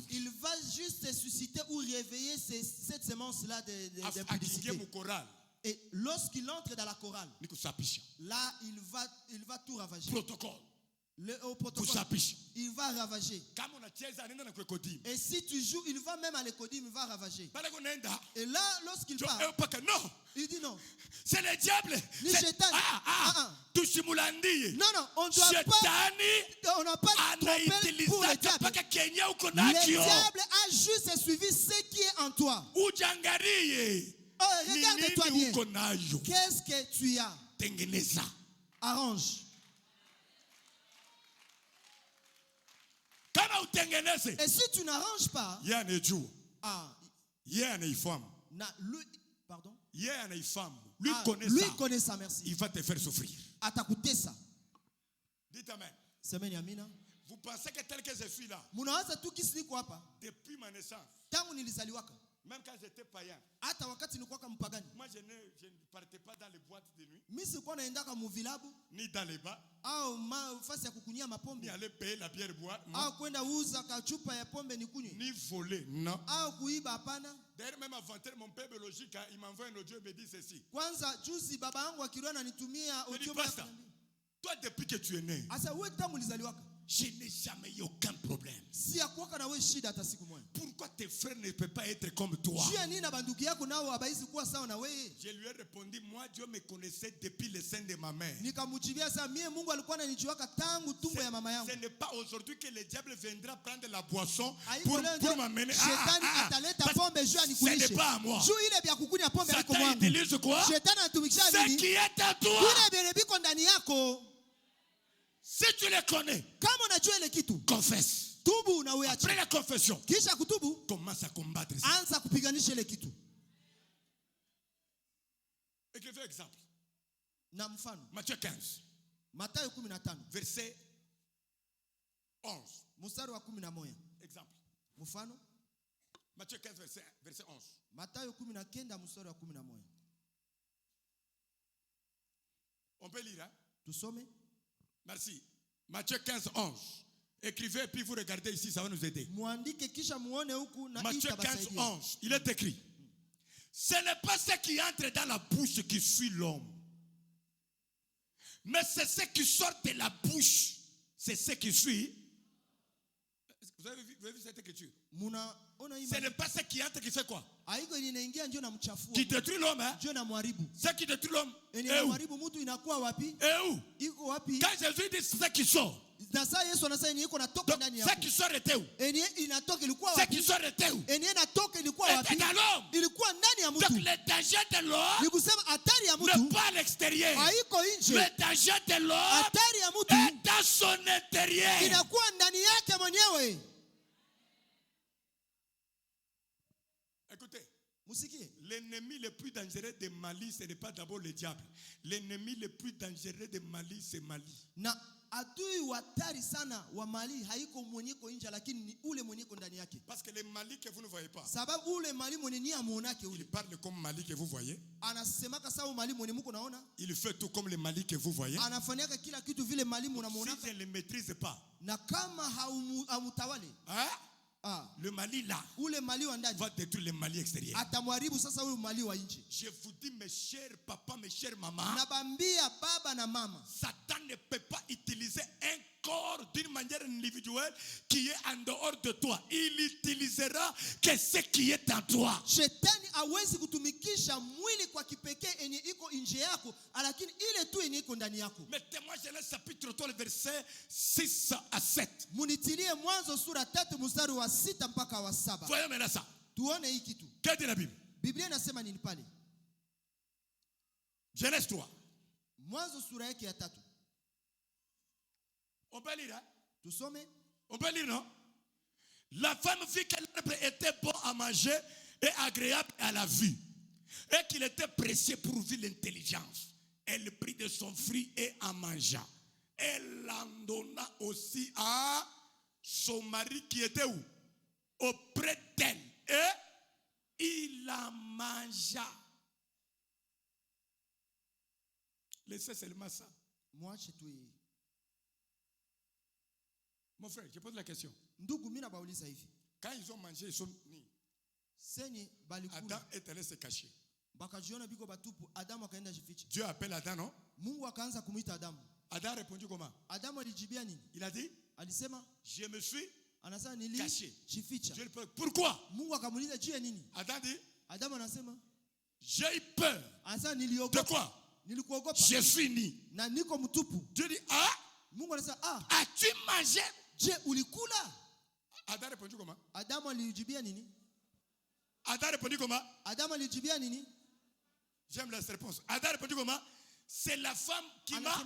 il va juste susciter ou réveiller cette semence-là de publicité. Et lorsqu'il entre dans la chorale, là, il va tout ravager. Au protocole, il va ravager. Et si tu joues, il va même à l'écodim, il va ravager. Et là, lorsqu'il part, il dit non. C'est le diable. Non, on n'a pas trompé pour le diable. Le diable a juste suivi ce qui est en toi. Oh, regarde-toi bien. Qu'est-ce que tu as? Arrange. Et si tu n'arranges pas, Pardon? Hier, il y a une femme. Lui connaît ça, merci. Il va te faire souffrir. Atakutesa. Dites amen. Semeni amina. Vous pensez que tel que je suis là, Munawaza tu kisi niko hapa. depuis ma naissance, Tangu nilizaliwaka. même quand j'étais païen, Hata wakati nilikuwa mpagani. moi je ne partais pas dans les boîtes de nuit, Mimi sikuwa naendaka mu vilabu ni dans les bars, au fasi ya kukunyia mapombe. ni aller payer la bière boire, Au kwenda uza kachupa ya pombe nikunywe. ni voler, non. Au kuiba hapana. D'ailleurs, même avant-hier, mon père biologique, il m'envoie un audio et me dit ceci. Kwanza juzi baba yangu akirudia ananitumia Il dit, audio. pasteur, toi depuis que tu es né, Asa wewe tangu ulizaliwaka. je n'ai jamais eu aucun problème. Si akuwaka na wewe shida hata siku moja. Pourquoi tes frères ne peuvent pas être comme toi? Jia nini na banduki yako nao habaizi kuwa sawa na wewe? Je lui ai répondu, moi Dieu me connaissait depuis le sein de ma mère. Nikamjibia sasa mie Mungu alikuwa ananijuaka tangu tumbo ya mama yangu. Ce n'est pas aujourd'hui que le diable viendra prendre la boisson Haiko leo pour m'amener. Shetani ataleta pombe juu Ce anikulishe. n'est pas à moi. Juu ile vya kukunya pombe haiko Satan mwangu. utilise quoi? Shetani anatumikisha Ce nini? qui est à toi. Vile vile biko ndani yako. Si tu le connais, Kama unajua ile kitu, confesse. tubu na uache. Après la confession, Kisha kutubu, commence à combattre ça. anza kupiganisha ile kitu. Écrivez exemple. Na mfano, Matthieu 15, Mathayo 15, verset 11. mstari wa 11. Exemple. Mfano, Matthieu 15, verset 11. Mathayo 19 mstari wa 11. On peut lire, hein? Tusome. Merci. Matthieu 15, 11. Écrivez et puis vous regardez ici, ça va nous aider. Muandike kisha muone huku na Matthieu 15, itabasaidia. 11. Il est écrit. Ce n'est pas ce qui entre dans la bouche qui suit l'homme. Mais c'est ce qui sort de la bouche. C'est ce qui suit. Vous avez vu cette écriture? Ce n'est pas ce qui entre qui fait quoi? Haiko inaingia ndio na mchafua. Qui détruit l'homme, hein? Ndio na mwaribu. Ce qui détruit l'homme. Ene mwaribu mtu inakuwa wapi? Et où? Iko wapi? Quand Jésus dit ce qui sort. Na saa Yesu anasema ni iko natoka ndani yako. Ce qui sort était où? Ene inatoka ilikuwa Ce wapi? qui sort était où? Ene inatoka ilikuwa wapi? Était dans l'homme. Ilikuwa ndani ya Donc mtu. le danger de l'homme Ni kusema hatari ya n'est mtu pas à l'extérieur. haiko nje. Le danger de l'homme Hatari ya mtu est dans son intérieur. inakuwa ndani yake mwenyewe. Écoutez, Musikie. l'ennemi le plus dangereux de Mali, ce n'est pas d'abord le diable. L'ennemi le plus dangereux de Mali, c'est Mali. Na adui watari sana wa Mali haiko mwenyeko nje lakini ni ule mwenyeko ndani yake. Parce que le Mali que vous ne voyez pas, Sababu ule Mali mwenye ni amuonake il ule. parle comme Mali que vous voyez. Anasemaka sawa Mali mwenye mko naona. Il fait tout comme le Mali que vous voyez. Anafanyaka kila kitu vile Mali mnamuona. Si je ne le maîtrise pas, Na kama haumutawale. hein? Le Mali là Ule Mali wa ndani va détruire le Mali extérieur. atamwaribu sasa ule Mali wa nje. Je vous dis, mes chers papas, mes chères mamans, Nabambia baba na mama. Satan ne peut pas utiliser un corps d'une manière individuelle qui est en dehors de toi. Il utilisera que ce qui est en toi. Shetani hawezi kutumikisha mwili kwa kipekee enye iko nje yako, lakini ile tu enye iko ndani yako. Mettez-moi Genèse chapitre 3, verset 6 à 7. Munitilie Mwanzo sura 3 mstari wa 6 mpaka wa 7. Voyons maintenant ça. Tuone hii kitu. Qu'est-ce que dit la Bible? Biblia inasema nini pale? Genèse 3. Mwanzo sura yake ya 3. On peut lire, hein? Tusome. On peut lire, non? La femme vit que l'arbre était bon à manger et agréable à la vue, et qu'il était précieux pour vivre l'intelligence. Elle prit de son fruit et en mangea. Elle en donna aussi à son mari qui était où? Auprès d'elle. Et il en mangea. Laissez seulement ça. Mwache tu hii. Mon frère, je pose la question. Ndugu mimi nabauliza hivi. Quand ils ont mangé, ils sont nus. Seni balikula. Adam est allé se cacher. Bakajiona biko batupu, Adamu akaenda jificha. Dieu appelle Adam, non? Mungu akaanza kumuita Adamu. Adam a répondu comment? Adamu alijibia nini? Il a dit, Alisema, je me suis anasema caché. jificha. Dieu le peur. Pourquoi? Mungu akamuuliza juu ya nini? Adam dit, Adamu anasema, j'ai eu peur. anasema De niliogopa. quoi? Nilikuogopa. Je suis nu. Na niko mtupu. Dieu dit, ah, Mungu anasema, as-tu mangé? je ulikula? Adam a répondu comment? Adamu alijibia nini? Adam a répondu comment? Adamu alijibia nini? J'aime la réponse. Adam a répondu comment? C'est la femme qui m'a.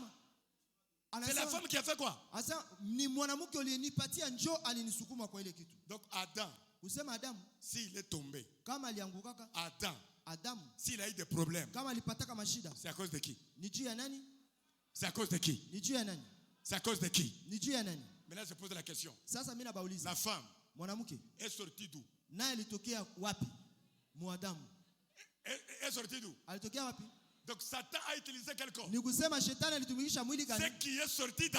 C'est la femme qui a fait quoi? Asa ni mwanamke uliyenipatia njoo alinisukuma kwa ile kitu. Donc Adam, Usema Adamu, s'il est tombé, Kama aliangukaka Adam, Adamu, s'il a eu des problèmes, kama alipataka mashida, c'est à cause de qui? ni juu ya nani? C'est à cause de qui? Ni juu ya nani? C'est à cause de qui? Ni juu ya nani? Maintenant, je pose la question. Sasa mimi nabauliza, La femme mwanamke est sortie d'où? naye alitokea wapi? Muadamu Est sortie d'où? alitokea wapi? Donc Satan a utilisé quel corps? Ni kusema shetani alitumikisha mwili Ce gani? qui est sorti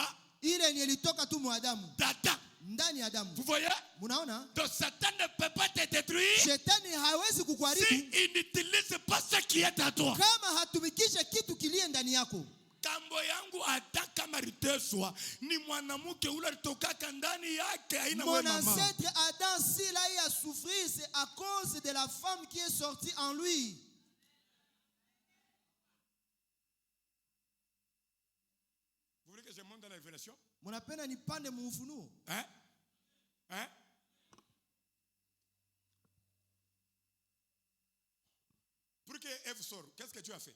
Ile ni ilitoka tu Muadamu, d'Adam. ndani ya Adamu. Vous voyez? Munaona? Donc Satan ne peut pas te détruire Shetani hawezi si kukuharibu il n'utilise pas ce qui est à toi. kama hatumikishe kitu kilie ndani yako. Kambo yangu hata kama liteswa ni mwanamke ule alitokaka ndani yake haina Mon wewe mama. ancêtre Adam, s'il a eu à souffrir, c'est à cause de la femme qui est sortie en lui. Vous voulez que je monte dans la révélation? Munapenda nipande muufunuo? Hein? Hein? Pour que Ève sorte, qu'est-ce que Dieu a fait?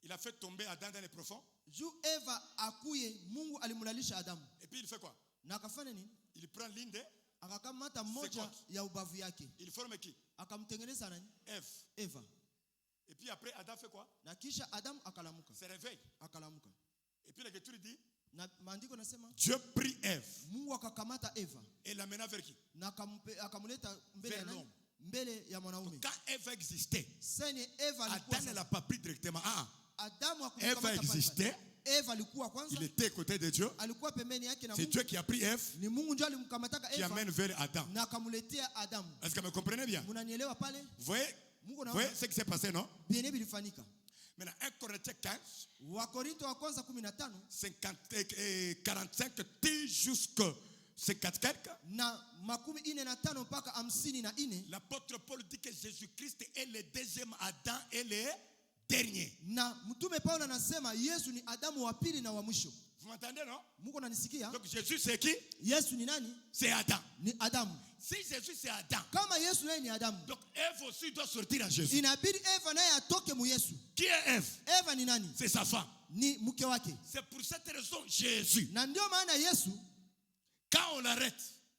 Il a fait tomber Adam dans les profonds. Juu Eva akuye, Mungu alimulalisha Adamu. Et puis il fait quoi? Na akafanya nini? Il prend l'une des. Akakamata moja ya ubavu yake. Il forme qui? Akamtengeneza nani? Ève. Eva. Et puis après, Adam fait quoi? Na kisha Adamu akalamuka. Se réveille. Akalamuka. Et puis l'Écriture dit, Na maandiko nasema Dieu prit Ève Mungu akakamata Eva et l'amena vers qui? na akamuleta mbele ya Vers nani? l'homme. Mbele ya mwanaume. Quand Ève existait, Senye Eva alikuwa Adam ne l'a pas pris directement. Ah, Adamu Ève hakumkamata existait, pale. Eva alikuwa kwanza, il était à côté de Dieu. alikuwa pembeni yake na C'est Mungu. Dieu qui a pris Ève, Ni Mungu ndio alimkamataka qui Eva amène vers Adam. na akamuletea Adamu. Est-ce que vous me comprenez bien? Munanielewa pale? Vous voyez, Mungu vous naona voyez ce qui s'est passé, non? biene bilifanyika. Maintenant, 1 Corinthiens 15, Wakorinto wa kwanza 15 45 t jusqu'à 50 quelques. na 45 mpaka 54. L'apôtre Paul dit que Jésus-Christ est le deuxième Adam et le dernier. Na mtume Paulo anasema Yesu ni Adamu wa pili na wa mwisho. Vous m'entendez, non? Mungu ananisikia? Donc Jésus c'est qui? Yesu ni nani? C'est Adam. Ni Adamu. Si Jésus c'est Adam, Kama Yesu naye ni Adamu, donc Ève aussi doit sortir à Jésus. inabidi Eva naye atoke mu Yesu. Qui est Ève? Eva ni nani? C'est sa femme. Ni mke wake. C'est pour cette raison Jésus, Na ndio maana Yesu quand on l'arrête,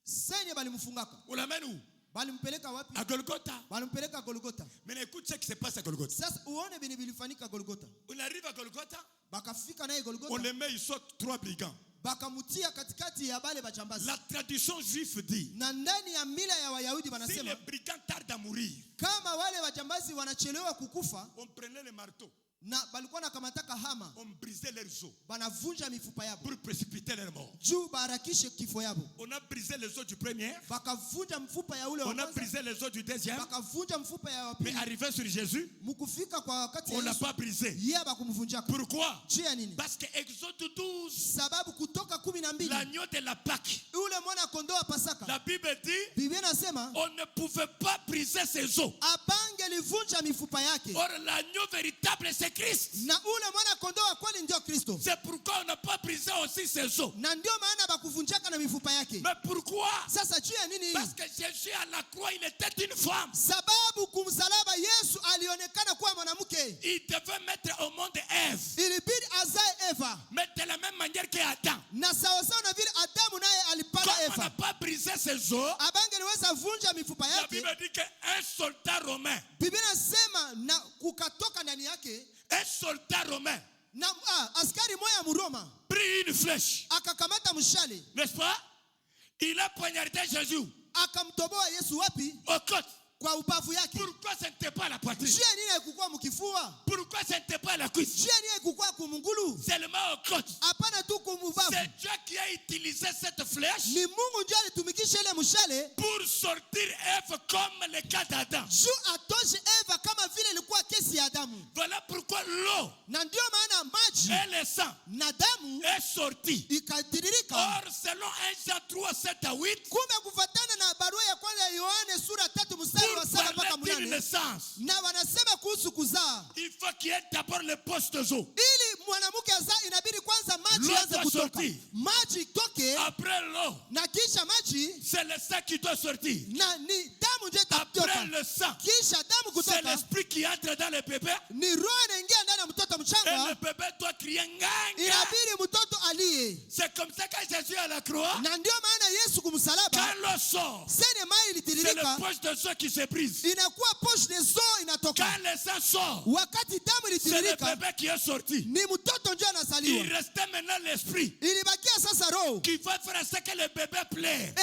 senye balimfungaka, on l'amène où? balimpeleka wapi? À Golgotha. Balimpeleka Golgotha. Mais écoute ce qui se passe à Golgotha. Sasa uone bini bilifanyika Golgotha. On arrive à Golgotha, Bakafika naye on Golgotha, les met, ils sortent 3 brigands. bakamutia katikati ya bale bajambazi. La tradition juive dit, Na ndani ya mila ya Wayahudi si wanasema les brigands tardent à mourir, kama wale wajambazi wanachelewa kukufa, on prenait le marteau, na balikuwa nakamataka hama, on brisait leurs os banavunja mifupa yabo pour précipiter leur mort. juu baharakishe kifo yabo. On a brisé les os du premier, Bakavunja mfupa ya ule wa on a kwanza, brisé les os du deuxième, bakavunja mfupa ya wa mais pili. arrivé sur Jésus, Mukufika kwa wakati on ya l'a Yesu, pas brisé. yeye bakumvunjaka. Pourquoi? Juu ya nini? Parce que Exode 12, Sababu Kutoka 12 l'agneau de la Pâque, ule mwana kondoo wa Pasaka, la Bible dit, Biblia inasema on ne pouvait pas briser ses os. abangelivunja mifupa yake, Or, l'agneau véritable, c'est Christ. na ule mwana kondoo wa kweli ndio Kristo. C'est pourquoi on n'a pas brisé aussi ses os. Na ndio maana bakuvunjaka na mifupa yake. Mais pourquoi? Sasa juu ya nini? Parce que Jésus à la croix, il était une femme. Sababu kumsalaba Yesu alionekana kuwa mwanamke, Il devait mettre au monde Ève. ilibidi azae Eva, Mais de la même manière qu'Adam. na sawasawa na vile Adamu naye alipanda Comme on n'a Eva, pas brisé ses os, abangeliweza vunja mifupa la yake. Bible dit qu'un soldat romain, Biblia inasema na kukatoka ndani yake un soldat romain na askari moya Muroma prit une flèche, akakamata mshale n'est-ce pas? Il a poignardé Jésus akamtoboa Yesu wapi? aux côtes. Kwa ubavu yake. Pourquoi ce n'était pas la poitrine? Jia nini haikukuwa mkifua? Pourquoi ce n'était pas la cuisse? Jia nini haikukuwa kumungulu? Seulement aux côtes. Hapana tu kumubavu. C'est Dieu qui a utilisé cette flèche Ni Mungu ndiye alitumikisha ile mshale pour sortir Ève comme le cas d'Adam. juu atoshe Eva kama vile ilikuwa kesi ya Adamu. Voilà pourquoi l'eau Na ndio maana maji et le sang na damu est sorti. ikatiririka. Or, selon 1 Jean 3, 7 à 8, Kumbe kufuatana na barua ya kwanza ya Yohane sura 3 mstari wa pour 7 mpaka parler d'une 8, naissance, na wanasema kuhusu kuzaa, il faut qu'il y ait d'abord le poste d'eau. ili mwanamke azaa inabidi kwanza maji L'eau yaanze doit kutoka. sortir. Maji itoke Après l'eau, na kisha maji c'est le sang qui doit sortir. na ni damu ndio Après itatoka. le sang, Kisha damu c'est kutoka l'esprit qui entre dans le bébé. ni roho inaingia ndani ya mtoto mtoto le mchanga, bébé doit crier nganga. inabidi mtoto alie. C'est comme ça que Jésus à la croix, Na ndio maana Yesu kumsalaba, quand l'eau sort, senye mai c'est ilitiririka, le poche de ceux qui se brise. inakuwa poche de zoo inatoka. Quand le sang sort, Wakati damu c'est le ilitiririka, bébé qui est sorti. ni mtoto ndio Il anazaliwa. restait maintenant l'esprit Ilibakia sasa roho. qui va faire ce que le bébé plaît.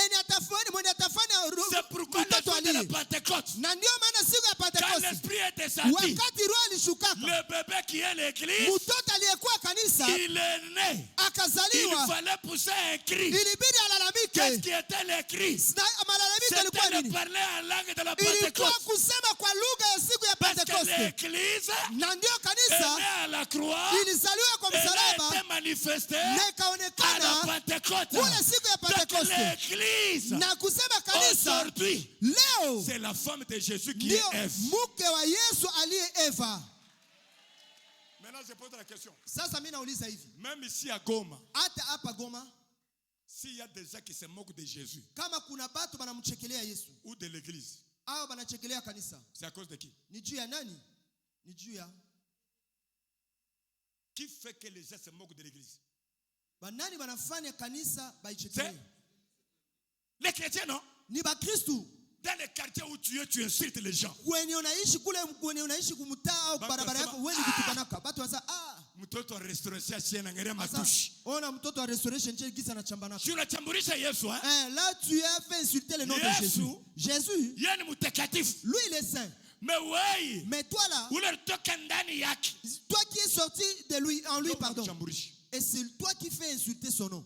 Mwenye atafanya C'est pourquoi le mtoto jour de la alie. Pentecôte, Na ndio maana siku ya quand Pentekoste, l'esprit est descendu, wakati roho alishukaka, le bébé qui est l'église, mtoto aliyekuwa kanisa il est né. Il akazaliwa, fallait pousser un cri. ilibidi Qu'est-ce alalamike. qui était le cri? Na malalamiko yalikuwa C'était de nini? parler en langue de la Ilikuwa Pentecôte. kusema kwa lugha ya siku ya Parce que Pentekoste. l'église Na ndio est kanisa née à la croix. ilizaliwa kwa Elle a msalaba été manifestée na à ikaonekana la Pentecôte. kule siku ya Donc Pentekoste. l'église, Na kusema kanisa aujourd'hui, leo c'est la femme de Jésus qui ndio est Ève. mke wa Yesu aliye Eva. Maintenant, je pose la question. Sasa mimi nauliza hivi, Même ici à Goma, hata hapa Goma s'il y a des gens qui se moquent de Jésus kama kuna batu banamchekelea Yesu ou de l'église, au banachekelea kanisa, c'est à cause de qui? ni juu ya nani? Ni juu ya Qui fait que les gens se moquent de l'église? banani banafanya kanisa C'est baichekelee? les chrétiens, non? Ni Bakristu. Dans les quartiers où tu es, tu insultes les gens. Kwenye unaishi kule, kwenye unaishi kumtaa au Batu barabara yako, wasema, wewe ni kutukanaka. Batu wanasema Mtoto wa restauration asiye angalia sasa matushi. ona mtoto wa restoration cheli gisa na chambanaka. Si unachambulisha Yesu, Là tu as fait insulter le nom de Jésus. Jésus, yeye ni mtakatifu. lui il est saint. Mais wewe, Mais toi là, unatoka ndani yake. toi qui es sorti de lui, en lui, Ndio pardon. unamchambulisha. Et c'est toi qui fais insulter son nom.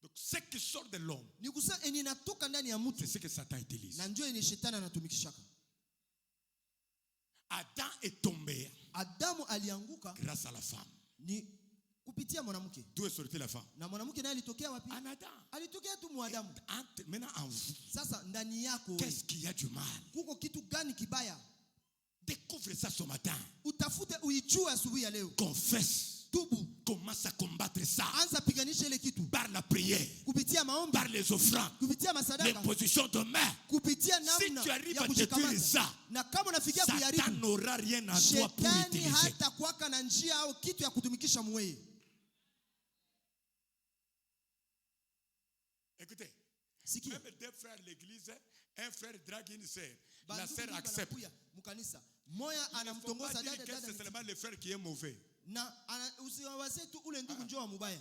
Donc ce qui sort de l'homme, Ni kusema inatoka ndani ya mtu. c'est ce que Satan utilise. Na ndio yenye shetani anatumikishaka. Adam est tombé Adamu alianguka grâce à la femme. ni kupitia mwanamke. D'où est sorti la femme? Na mwanamke naye alitokea wapi? En Adam. Alitokea tu muadamu. Maintenant en vous, Sasa ndani yako qu'est-ce qu'il y a du mal? kuko kitu gani kibaya? Découvre ça ce matin. Utafute uijue asubuhi ya leo. Confesse. Tubu. Commence à combattre ça Anza piganisha ile kitu. par la prière, Kupitia maombi, par les offrandes, kupitia les masadaka, positions de main. kupitia Si namna tu arrives ya à détruire kujikamata. ça, Na kama unafikia Satan kuyaribu, n'aura rien à toi pour shetani utiliser. hata kuwaka na njia au kitu ya kutumikisha mweye. Écoutez, Sikia. même deux frères de l'église, un frère drague une sœur. La Bandugu sœur mbili accepte. banakuya mukanisa. Moya Il ne faut pas anamtongoza dire dada que dada. c'est seulement le frère qui est mauvais. Na usiwawaze tu ule ndugu njoo wa mubaya.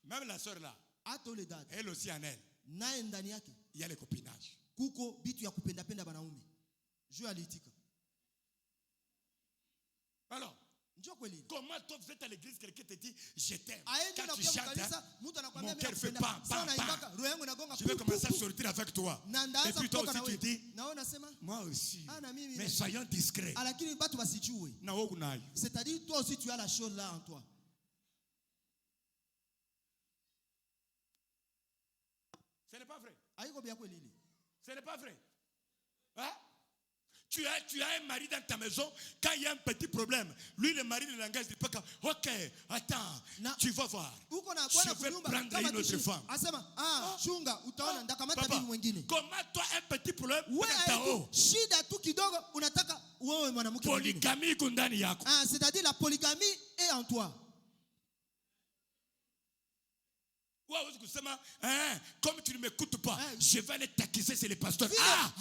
Même la sœur là, Hata ule dada. elle aussi en elle, Naye ndani yake il y a le copinage. kuko bitu ya kupenda penda banaume. Juu aliitika. Alors, Njoo kweli. comment toi vous êtes à l'église, quelqu'un te dit je t'aime. Aende Quand na tu kwa chantes, kanisa, mtu anakuambia mon mimi cœur fait nakupenda. pam, pam, Sasa naibaka, pam. roho yangu inagonga. Je vais commencer à pu, pu, sortir avec toi. Na Et ndaanza puis toi kutoka na aussi tu wewe. dis, Na wewe unasema, moi aussi. na mimi. Mais soyons discrets. Lakini batu wasijue. Na wewe unayo. C'est-à-dire toi aussi tu as la chose là en toi. Ce n'est pas vrai. Haiko bia kweli ile. Ce n'est pas vrai. Hein? Tu as un mari dans ta maison, quand il y a un petit problème, lui le mari le langage dit pas que, ok, attends, tu vas voir. Uko na Je bwana vais kunyumba prendre kama une autre femme. Asema, chunga utaona ndakamata Papa, bibi mwingine. comment toi un petit problème, Wewe dans shida tu kidogo unataka wewe mwanamke mwingine. polygamie kundani yako. C'est-à-dire la polygamie est en toi. Wewe kusema, comme tu ne m'écoutes pas, je vais aller t'accuser, c'est les pasteurs.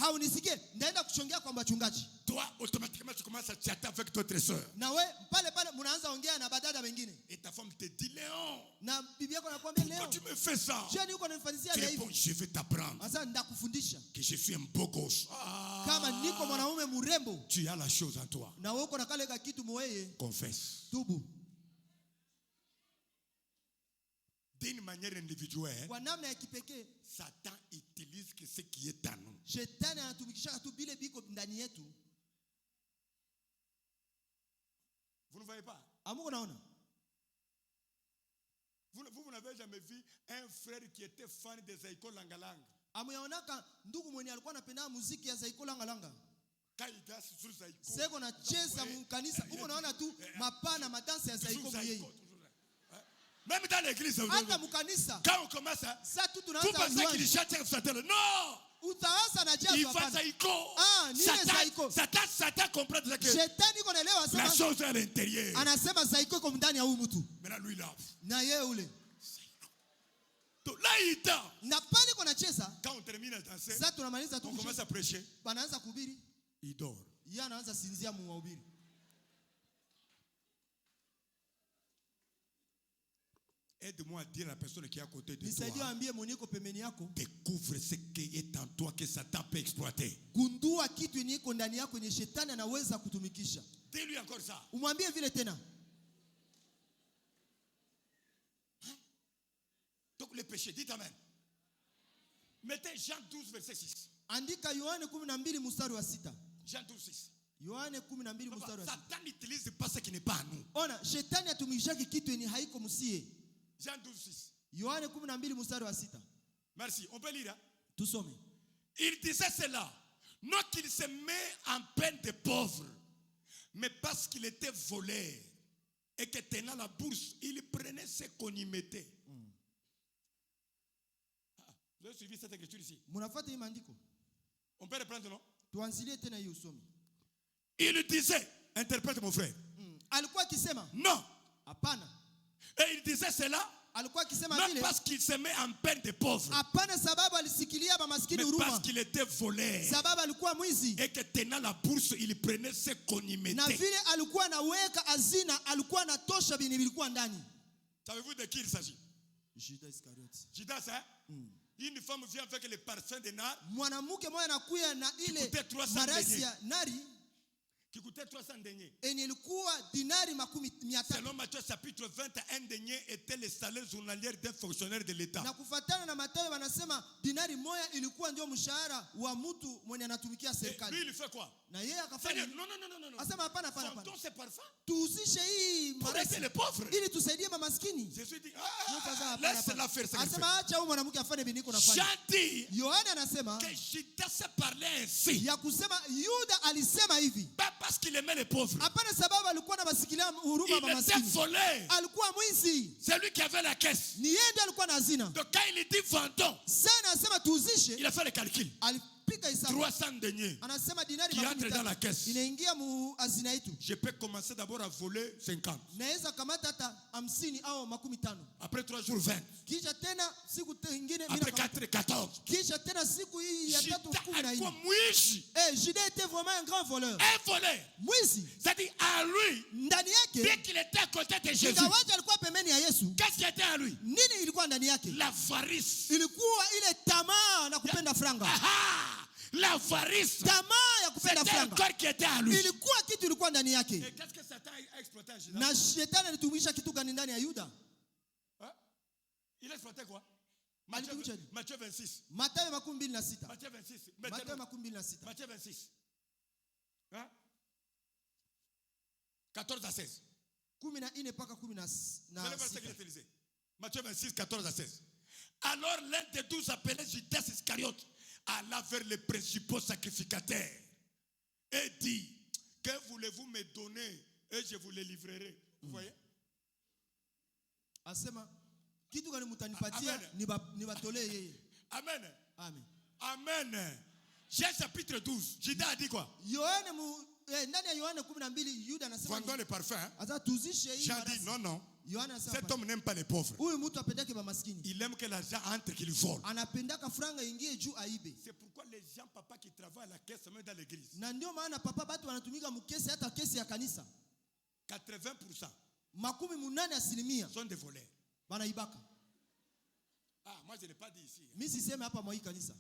Haunisikie, ndaenda kuchongea kwa wachungaji. Toi, automatiquement, tu commences à chatter avec d'autres sœurs. Na we pale pale mnaanza ongea na badada wengine. Et ta femme te dit, Léon, Na bibi yako anakuambia pourquoi Léon, tu me fais ça? je niko nanifanyia Tu vya réponds, hivi. je vais t'apprendre Sasa ndakufundisha. que je suis un beau gosse. Kama niko mwanaume mrembo. Tu as la chose en toi. Na wewe uko na kale ka kitu mweye. Confesse. Tubu. D'une manière individuelle, Kwa namna ya kipekee, Satan utilise que ce qui est en nous. shetani anatumikisha tu bile biko ndani yetu. Vous ne voyez pas? Amuko naona? Vous n'avez jamais vu un frère qui était fan de Zaiko Langalanga. Amuyaonaka ndugu mwenye alikuwa anapenda muziki ya Zaiko Langalanga. Quand il danse sur Zaiko. Seko na cheza mu kanisa, uko naona tu mapana madansi ya Zaiko mweye. Même dans l'église, Hata mu kanisa. quand on commence à... Sasa tu Vous tunaanza pensez qu'il chante sur sa télé? Non! utawaza na jazo Il va hapana. Zaïko. Ah, ni ile Zaïko. Satan comprend que Shetani iko naelewa la sema chose est à l'intérieur. anasema Zaïko iko ndani ya huyu mtu. Maintenant, lui, là. Na yeye ule. Donc, là, il danse. Na pale iko nacheza. Quand on termine à danser, Sasa tunamaliza tu on commence à prêcher. Banaanza kuhubiri. Il dort. Yeye anaanza sinzia muhubiri. Aide-moi à dire à la personne qui est à côté de Nisaidie toi. ambie mweniko pembeni yako. Découvre ce qui est en toi que Satan peut exploiter. Gundua kitu yenye iko ndani yako yenye shetani anaweza kutumikisha. Dis-lui encore ça. Umwambie vile tena. Donc le péché, dites amen. Mettez Jean 12, verset 6. Andika Yohane 12 mstari wa 6. Jean 12, 6. Yohane 12 mstari wa 6. Satan n'utilise pas ce qui n'est pas à nous. Ona, shetani atumikishaki kitu yenye haiko msie. Jean 12, 6. Yohane 12 mstari wa 6. Merci. On peut lire. Hein? Tusome. Il disait cela, non qu'il se met en peine de pauvres, mais parce qu'il était voleur et que tenant la bourse, il prenait ce qu'on y mettait. Vous avez suivi cette écriture ici? Munafuata hii maandiko. On peut reprendre, non? Tuanzilie tena hii usomi. Il disait, interprète mon frère. Alikuwa akisema? Non. Hapana. Et il disait cela, Alikuwa akisema non vile? parce qu'il se met en peine de pauvres, Hapana sababu alisikilia bamaskini mais huruma. parce qu'il était voleur Sababu alikuwa mwizi. et que tenant la bourse, il prenait ce qu'on y Na mettait. vile alikuwa anaweka hazina, alikuwa anatosha bini vilikuwa ndani. Savez-vous de qui il s'agit? Judas Iskariote. Judas, hein? Une femme vient avec le parfum de nard Mwanamke mmoja anakuya na ile coûtait 300 marasi deniers. ya nari qui coûtait 300 deniers. enye ilikuwa dinari 300. Selon Matthieu chapitre 21 deniers était le salaire journalier d'un fonctionnaire de l'État. Na kufuatana na Mathayo wanasema dinari moja ilikuwa ndio mshahara wa mtu mwenye anatumikia Et lui, serikali. il fait quoi? Na yeye C'est-à-dire, akafanya non. asema hapana hapana Vendons hapana. ces parfums Tuhusishe hii pour aider marasi les pauvres. ili tusaidie maskini. Jésus dit, Laisse-la faire ce qu'elle fait. Asema acha huyu mwanamke afanye biniko nafanya. Jean dit Yohana anasema que Judas parlait ainsi, ya kusema Yuda alisema hivi. pas parce qu'il aimait les pauvres. Hapana sababu alikuwa anabasikilia huruma Il était maskini. volé. Alikuwa mwizi. C'est lui qui avait la caisse. Ni yeye ndiye alikuwa na hazina. Donc quand il dit vendons, Sana anasema tuuzishe. il a fait le calcul. Alipika hesabu. 300 deniers Anasema dinari qui entrent dans la caisse. inaingia mu hazina yetu. Je peux commencer d'abord à voler 50. Naweza kamata hata 50 au 50. Après 3 jours, 20. Kisha tena siku nyingine Après 4, 14. kisha tena siku hii ya Judas tatu 14. alikuwa mwizi. Judas était vraiment un grand voleur. Un voleur. Mwizi. C'est-à-dire à lui, Ndani dès yake qu'il était à côté de Jésus, ingawaje alikuwa pembeni ya Yesu. qu'est-ce qui était à lui? Nini ilikuwa ndani yake? L'avarice. Ilikuwa ile tamaa na kupenda franga. L'avarice. Tamaa ya kupenda C'était un franga. corps qui était à lui. Ilikuwa kitu ilikuwa ndani Et yake. qu'est-ce que Satan a exploité à Judas? Na shetani alitumisha kitu gani ndani ya Yuda? Hein? Il a exploité quoi? Alitumisha nini? Matthieu 26. Mathayo 26. Matthieu 26. Mathayo 26. Matthieu 26. Hein? 14 à 16. 14 mpaka C'est le verset qu'il a 16. utilisé. Matthieu 26, 14 à 16. Alors l'un des 12 appelé Judas Iscariote alla vers les principaux sacrificateurs et dit, que voulez-vous me donner et je vous les livrerai. Vous voyez? Asema kitu gani mtanipatia nibatolee yeye. Amen. Amen. Amen. Jean chapitre 12. Judas a dit quoi? Yohane ndani ya Yohane 12 Yuda anasema Vendons les parfums. Hein? asa tuzishe hii. Jean dit non. Yohane anasema Cet homme n'aime pas les pauvres. huyu mtu apendake maskini. Il aime que l'argent entre qu'il vole. Anapendaka franga ingie juu aibe. C'est pourquoi les gens, papa, qui travaillent à la caisse, même dans l'église, Na ndio maana papa batu wanatumika mkesi hata kesi ya kanisa. 80% 80% sont des voleurs. Banaibaka. Ah, moi je n'ai pas dit ici. Mimi siseme hapa mwa hii kanisa.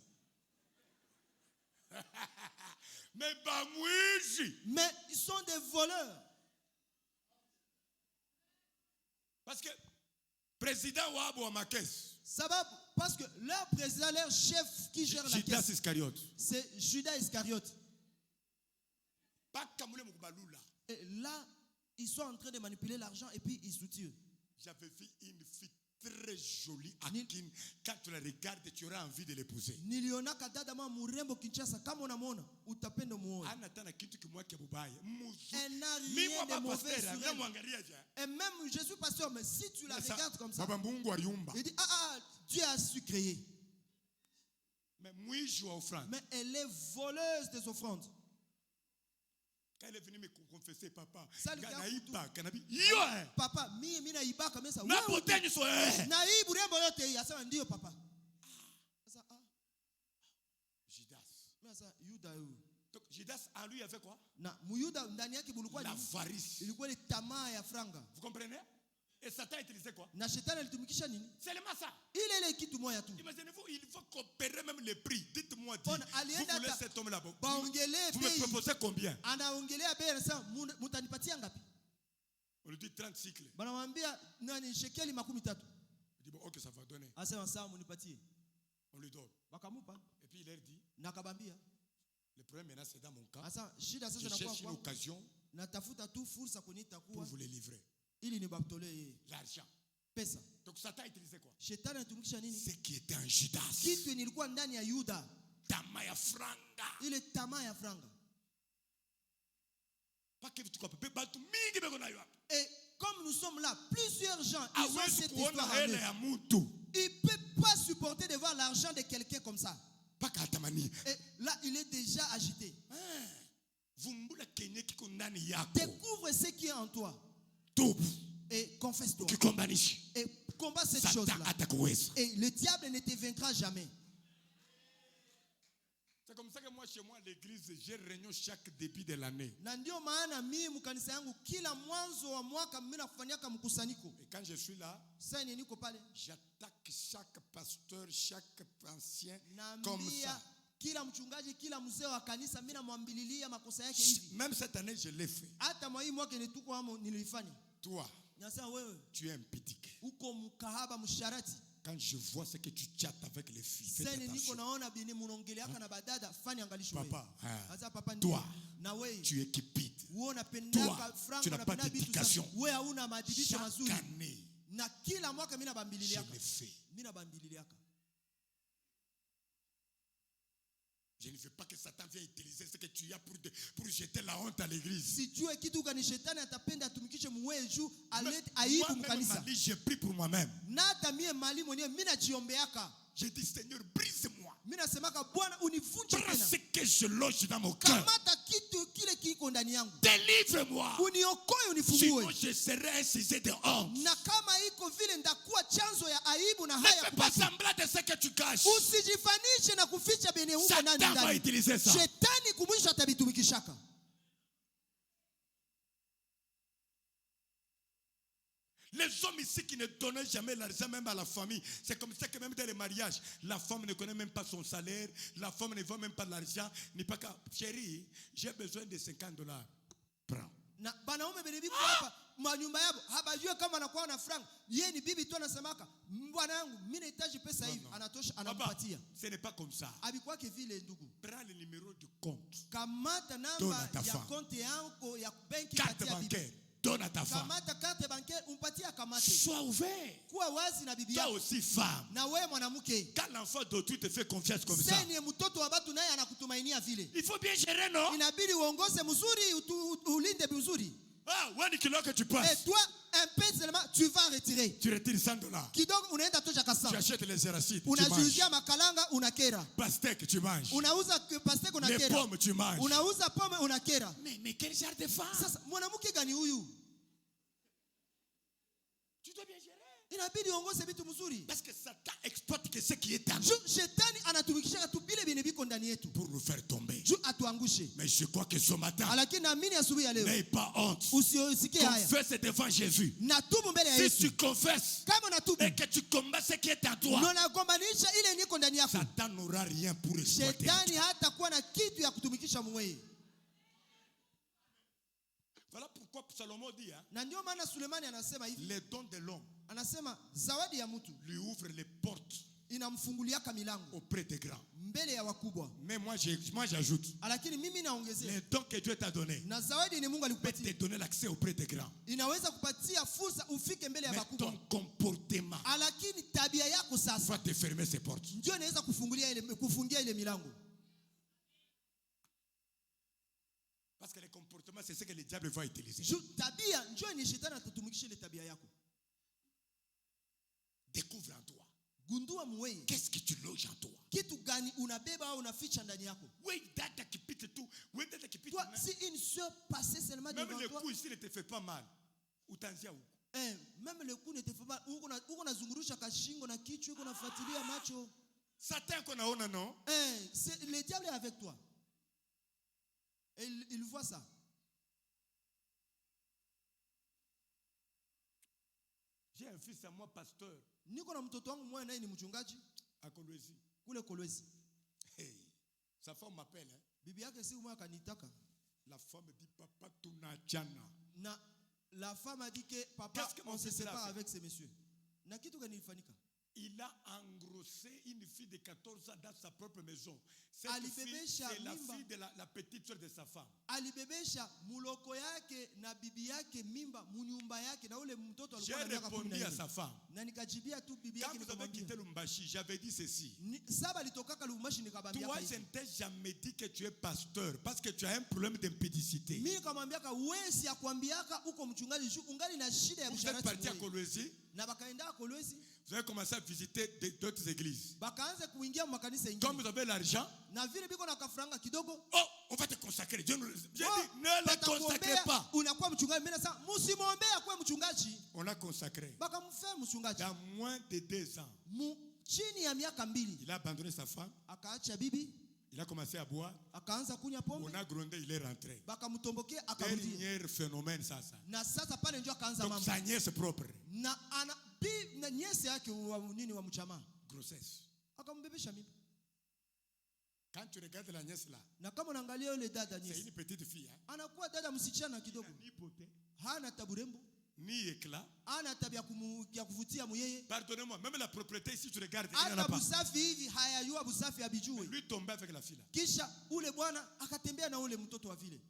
Mais bamouiji. Mais ils sont des voleurs. Parce que président Wabo wa ma caisse. Sababu parce que leur président, leur chef qui gère la Judas caisse, Iscariote. c'est Judas Iscariote. Pas Kamule Moubalula. Et là, ils sont en train de manipuler l'argent et puis ils soutiennent. J'avais vu une fille très jolie à Kin. Quand tu la regardes, tu auras envie de l'épouser. Niliona kadada mwa murembo Kinshasa kama unamwona utapenda muone. Anatana kitu kimwa kia bubaya. Elle n'a Mimi rien de wa mauvais pasteur, sur même elle. mwangalia ja. Et même je suis pasteur, mais si tu la regardes comme ça, Baba Mungu aliumba. il dit Dieu a su créer. Mais mouille ou offrande. Mais elle est voleuse des offrandes. Quand elle est venue me confesser, papa, Ça, le gars, papa, mina ibaka mesa. Na boteni so eh. Na hii burembo yote hii, asema ndio papa. Sasa Judas. Sasa Yuda huyu. Donc Judas en lui avait quoi? Na Muyuda ndani yake bulikuwa ni l'avarice. Ilikuwa ni tamaa ya franga. Vous comprenez? Et Satan utilisait quoi? Na shetani alitumikisha nini? Seulement ça. Ile kitu moja tu. Imaginez-vous, il faut comparer même les prix. Dites-moi, On vous voulez cet homme là-bas. Vous bei. me proposez combien? Anaongelea bei anasema mtanipatia ngapi? On lui dit 30 cycles. Banamwambia nani shekeli 13. Il dit bon, OK, ça va donner. Asema sawa munipatie. On lui donne. Bakamupa. Et puis il leur dit, nakabambia. Le problème maintenant c'est dans mon cas. Asa shida sasa je cherche une occasion natafuta tu fursa kwenye itakuwa pour vous les livrer. Ili ni baktolee l'argent. Pesa. Donc Satan utilisait quoi? Shetani anatumikisha nini? Ce qui était en Judas. Kitu nilikuwa ndani ya Yuda. Tamaa ya franga. Ile tamaa ya franga. Pas que tu comprends. Batu mingi beko na yo. Et comme nous sommes là, plusieurs gens ils ont cette histoire en eux. Ils ne peuvent pas supporter de voir l'argent de quelqu'un comme ça. Et là, il est déjà agité. Découvre ce qui est en toi. Et confesse-toi. Et combat cette chose-là. Et le diable ne te vaincra jamais. C'est comme ça que moi, chez moi, à l'église, j'ai réunion chaque début de l'année. Et quand je suis là, j'attaque chaque pasteur, chaque ancien, comme ça. Même cette année, je l'ai fait. Toi, tu es un petit. Quand je vois ce que tu chattes avec les filles, papa, toi, tu es cupide. Toi, tu n'as pas d'éducation. Chaque année, je l'ai fait. Je ne veux pas que Satan vienne utiliser ce que tu as pour jeter la honte à l'église. Moi-même, j'ai pris pour moi-même. J'ai dit, Seigneur, brise-moi. Prends ce que je loge dans mon cœur. Délivre-moi. Sinon, je serai un sujet de honte. Ne fais pas semblant de ce que tu caches. Satan va utiliser ça. Les hommes ici qui ne donnent jamais l'argent même à la famille, c'est comme ça que même dans les mariages, la femme ne connaît même pas son salaire, la femme ne veut même pas l'argent, n'est pas qu'à chérie, j'ai besoin de $50. Prends. Papa, ce n'est pas comme ça. Prends le numéro du compte. Donne à ta femme. Carte bancaire. Donne à ta femme. Sois ouvert. Toi aussi femme. Quand l'enfant d'autrui te fait confiance comme ça, il faut bien gérer, non? Ah, one kilo que tu passes. Et toi, un peu seulement, tu vas retirer. Tu retires $100. Tu achètes les arachides, tu manges. Pastèque, tu manges. Les pommes, tu manges. Mais quel genre de femme? Tu dois bien gérer. Parce que Satan exploite que ce qui est en nous pour nous faire tomber. Mais je crois que ce matin, n'aie pas honte. Confesse devant Jésus. Si tu confesses et que tu combats ce qui est en toi, Satan n'aura rien pour exploiter. Voilà pourquoi Salomon dit, les dons de l'homme lui ouvrent les portes auprès des grands. Mais moi j'ajoute, les dons que Dieu t'a donnés peut te donner l'accès auprès des grands. Mais ton comportement va te fermer ces portes. Parce que le comportement, c'est ce que le diable va utiliser. Découvre en toi. Gundua muweye. Qu'est-ce que tu loges en toi? Kitu gani unabeba au unaficha ndani yako? Oui, data qui pite tout. Oui, data qui pite. Toi, si une soeur passait seulement Même devant le toi, coup ici ne te fait pas mal. Utanzia huko. même le coup ne te fait pas. Uko nazungurusha kashingo na kichwa, uko nafuatilia macho. Satan konaona non? Le diable est avec toi. Et il voit ça. J'ai un fils à moi, pasteur, Niko na mtoto wangu mmoja naye ni mchungaji à Kolwezi. kule Kolwezi. Hey, sa femme m'appelle. Hein? Bibi yake si mmoja kanitaka. La femme dit, papa, tunachana. Na la femme a dit que papa, Qu'est-ce que mon on se fils a sépare fait? avec ces messieurs. Na kitu gani ilifanyika? Il a engrossé une fille de 14 ans dans sa propre maison. Cette Alibebesha fille, c'est la mimba. fille de la petite soeur de sa femme. Alibebesha muloko yake na bibi yake mimba munyumba yake na ule mtoto J'ai alikuwa na miaka répondu à 14. sa femme. Na nikajibia tu bibi Quand yake vous avez quitté Lumbashi, j'avais dit ceci. saba litokaka Lubumbashi nikabambia Toi, hivi. je ne t'ai jamais dit que tu es pasteur parce que tu as un problème d'impédicité. Mimi nikamwambiaka wewe si akwambiaka uko mchungaji juu ungali na shida ya Vous êtes msharati. parti à Kolwezi, Na bakaenda Kolwezi vous avez commencé à visiter d'autres églises. bakaanza kuingia makanisa Comme ingine. vous avez l'argent, Na vile biko na kafranga kidogo. oh, on va te consacrer. J'ai dit, ne le Batakuombea, consacrez pas. unakuwa mchungaji. Mimi nasema msimwombee akuwe mchungaji. On a consacré. Bakamfanya mchungaji. Dans moins de 2 ans, Chini ya miaka 2 il a abandonné sa femme, akaacha bibi, il a commencé à boire, akaanza kunywa pombe, on a grondé, il est rentré. bakamtombokea akarudi. Dernier phénomène, ça. Na sasa pale ndio akaanza Donc mambo. sa nièce propre, Na ana bi na nyese yake wa nini wa mchama. grossesse. Akambebesha mimba. Quand tu regardes la nièce là, Na kama unaangalia yule dada c'est nyese, une petite fille. Hein? anakuwa dada msichana kidogo. Ni beauté, Hana taburembo, ni éclat. hana tabia ya kuvutia muyeye. Pardonnez-moi, même la propriété ici, tu regardes, il n'y en a Hata pas. busafi hivi hayajua busafi Mais abijue. lui tombait avec la fille là. Kisha ule bwana akatembea na ule mtoto wa vile.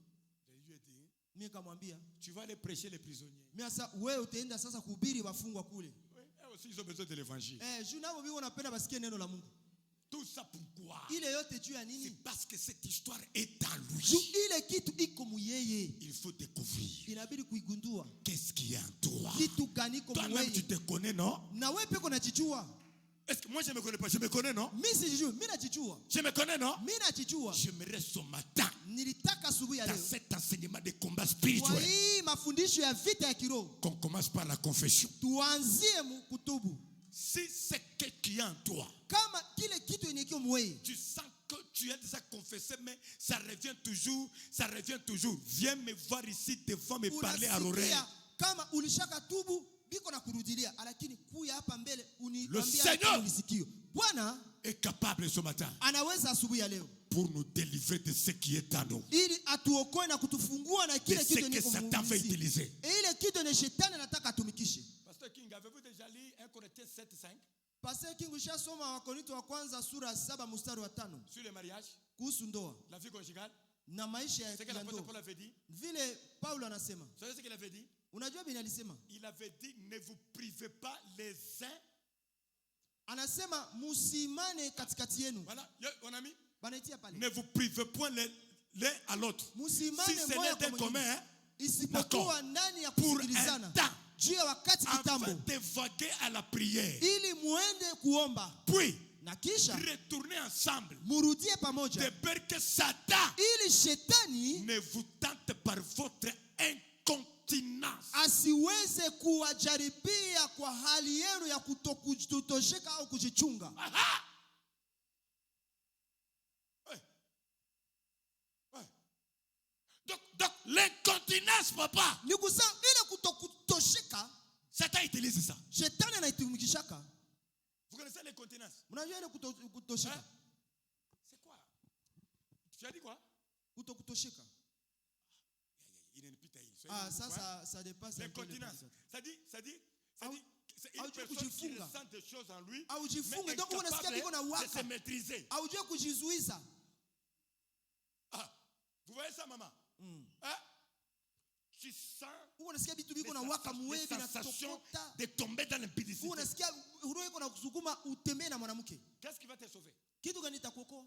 Je lui ai dit, Mimi nikamwambia, tu vas aller prêcher les prisonniers. mimi sasa wewe utaenda sasa kuhubiri wafungwa kule. Oui, eux aussi, ils ont besoin de l'évangile. Juu nao bibi wanapenda basikie neno la Mungu. Tout ça pourquoi? Ile yote juu ya nini? C'est parce que cette histoire est en Juu lui. ile kitu iko muyeye. Il faut découvrir. Inabidi kuigundua. Qu'est-ce qu'il y a en toi? Kitu gani iko Toi-même, tu muyeye. te connais, non? Na wewe peko unajijua. Est-ce que moi, je ne me connais pas? Je me connais, non? Mimi sijijui, mimi najijua. Je me connais, non? Mimi najijua. J'aimerais ce matin, Nilitaka asubuhi ya dans leo. cet enseignement de combat Kwa spirituel, hii mafundisho ya vita ya kiroho, qu'on commence par la confession. tuanzie kutubu. Si c'est ce qu'il y a en toi, Kama kile kitu yenye kio mweye, tu sens que tu as déjà confessé, mais ça revient toujours, ça revient toujours. Viens me voir ici devant me parler à l'oreille. unasikia kama ulishaka tubu biko na kurudilia, lakini kuya hapa mbele Le uniambia Seigneur unisikio. Bwana est capable ce matin anaweza asubuhi ya leo pour nous délivrer de ce qui est en nous, ili atuokoe na kutufungua na de kile ce kitu que yenye Satan veut kumulisi. utiliser. Ile kitu yenye shetani anataka atumikishe. Pasteur King, avez-vous déjà lu 1 Corinthiens 7:5 Pastor King ushasoma Wakorintho wa kwanza sura 7 mstari wa 5 sur le mariage, kuhusu ndoa la vie conjugale? na maisha C'est ce que ya l'apôtre ndoa. Paul avait dit. Vile Paulo anasema, Vous savez ce qu'il avait dit? unajua bini alisema? Il avait dit, ne vous privez pas les uns. Anasema musimane katikati yenu. Voilà, on a mis. Banaitia pale. Ne vous privez point l'un à l'autre. Si Musimane ce moja n'est kwa d'un commun, mwingine. hein, Isipokuwa ndani ya pour un kusikilizana. temps, Juu ya wakati kitambo. afin de vaguer à la prière. Ili muende kuomba. Puis, Na kisha retournez ensemble. murudie De pamoja. peur que Satan Ili shetani ne vous tente par votre incontinence. asiweze kuwajaribia kwa hali yenu ya kutokutosheka au kujichunga. Aha! Ouais. Ouais. Donc l'incontinence, papa, Ni kusema ile kutokutosheka Satan utilise ça. shetani anaitumikishaka. Vous connaissez l'incontinence? Mnajua ile kutosheka? Hein? C'est quoi? Tu as dit quoi? Kutokutosheka. Il ne pita il. Ah, ça dépasse un peu le L'incontinence. concept. Ça dit, c'est une Haujui personne qui kujifunga. ressent des choses en lui, Haujifunge, mais est donc unasikia biko na capable de waka. se maîtriser. Haujui kujizuiza. Ah, vous voyez ça, maman? Hein? Tu sens Unasikia vitu biko na les waka mwevi na sensations kutokota. de tomber dans l'impudicité. Unasikia roho iko na kusukuma utembee na mwanamke. Qu'est-ce qui va te sauver? Kitu gani itakuokoa?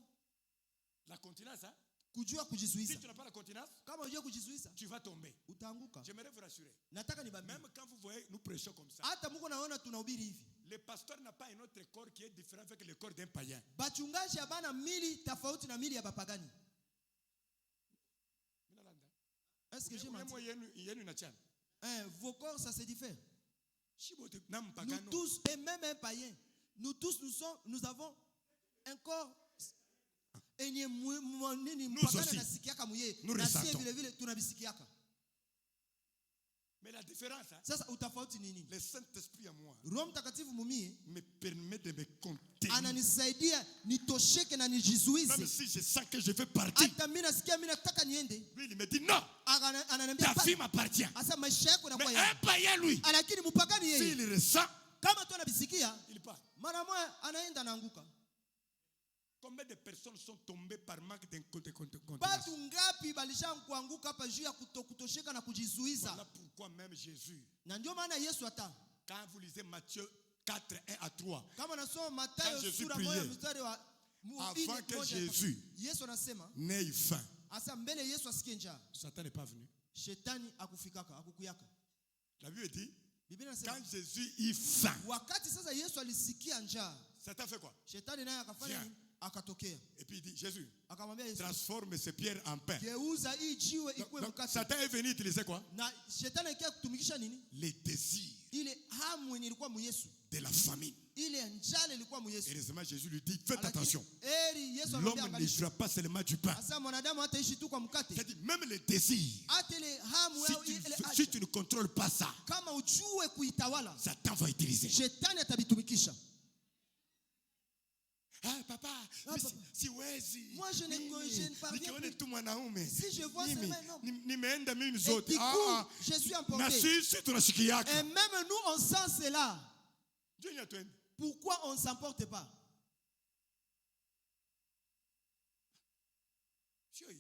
La continence, hein? Kujua kujizuiza. Si tu n'as pas la continence, Kama unajua kujizuiza, tu vas tomber. utaanguka. J'aimerais vous rassurer. Nataka nibambie. Même quand vous voyez, nous prêchons comme ça. Hata mko naona tunahubiri hivi. Le pasteur n'a pas un autre corps qui est différent avec le corps d'un païen. Bachungaji abana mili tofauti na mili ya bapagani. Est-ce que j'ai menti? Vos corps, ça se diffère. Nous tous, et même un païen, nous tous, nous avons un corps. Nous aussi, nous ressentons. Mais la différence, le Saint-Esprit à moi me permet de me contenir. Même si je sens que je vais partir, lui, il me dit non, ta vie m'appartient. Mais un païen, lui, s'il ressent, il part. Combien de personnes sont tombées par manque de continence? Voilà pourquoi même Jésus, quand vous lisez Matthieu 4, 1 à 3, quand Jésus priait, avant que Jésus n'ait faim, Satan n'est pas venu. La Bible dit, quand Jésus eut faim, Satan fait quoi? Viens. Et puis il dit, Jésus, transforme ces pierres en pain. Donc, Satan est venu utiliser quoi? Les désirs de la famine. Heureusement, Jésus lui dit, faites attention. L'homme ne vivra pas seulement du pain. C'est-à-dire, même les désirs, si tu ne contrôles pas ça, Satan va utiliser. Ah, papa, si wezi. Moi, je ne parviens plus. Si je vois ces mains, non. Et du coup, je suis emporté. Et même nous, on sent cela. Pourquoi on ne s'emporte pas?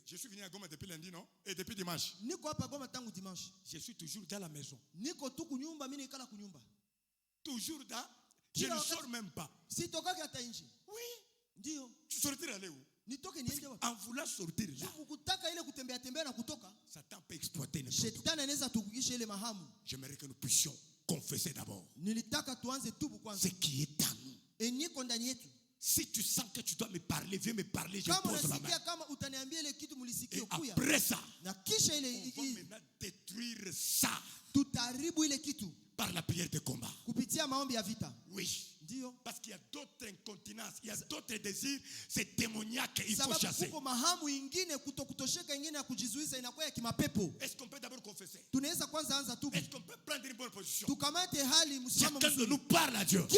Je suis venu à Goma depuis lundi, non? Et depuis dimanche. Je suis toujours dans la maison. Toujours dans. Je ne sors même pas. Oui. Tu sortiras aller où? En voulant sortir là, Satan peut exploiter n'importe où. J'aimerais que nous puissions confesser d'abord ce qui est à nous. Si tu sens que tu dois me parler, viens me parler, je pose la main. Et après ça, on va maintenant détruire ça par la prière de combat. Oui. Parce qu'il y a d'autres incontinences, il y a d'autres désirs, c'est démoniaque, il faut chasser. Est-ce qu'on peut d'abord confesser? Est-ce qu'on peut prendre une bonne position? Chacun de nous parle à Dieu. Si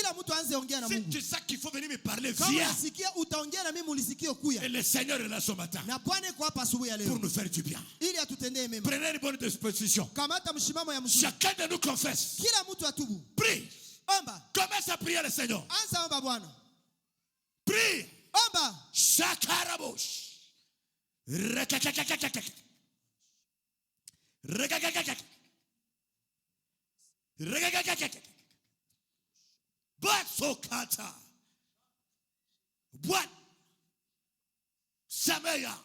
tu sais qu'il faut venir me parler, viens. Et le Seigneur est là ce matin pour nous faire du bien. Prenez une bonne disposition. Chacun de nous confesse. Prie. Commence à prier le Seigneur. Prie. Shakarabosh. Batsokata. Bwan. Sameya.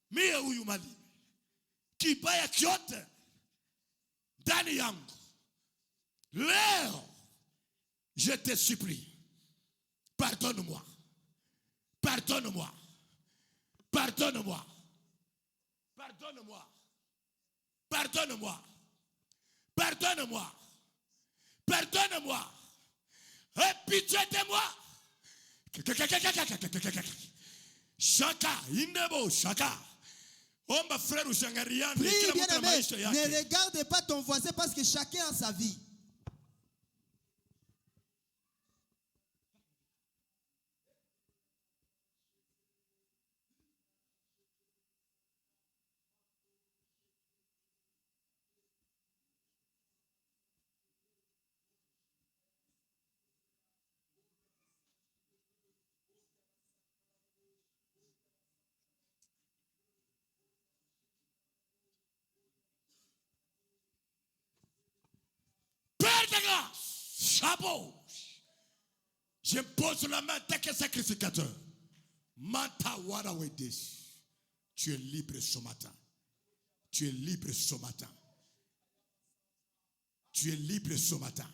Mie huyu mali. Kibaya kyote. Ndani yangu. Léo, je te supplie, pardonne-moi, pardonne-moi, pardonne-moi, pardonne-moi, pardonne-moi, pardonne-moi, pardonne-moi, aie pitié de moi. Chaka, inebo, chaka. Prie, bien-aimé, ne regarde pas ton voisin parce que chacun a sa vie. Chapeau. Je pose la main dès que sacrificateur. Mata Warawedes. Tu es libre ce matin. Tu es libre ce matin. Tu es libre ce matin.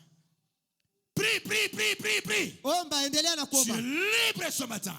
Prie. omba, endelea na Tu es kuomba. libre ce matin.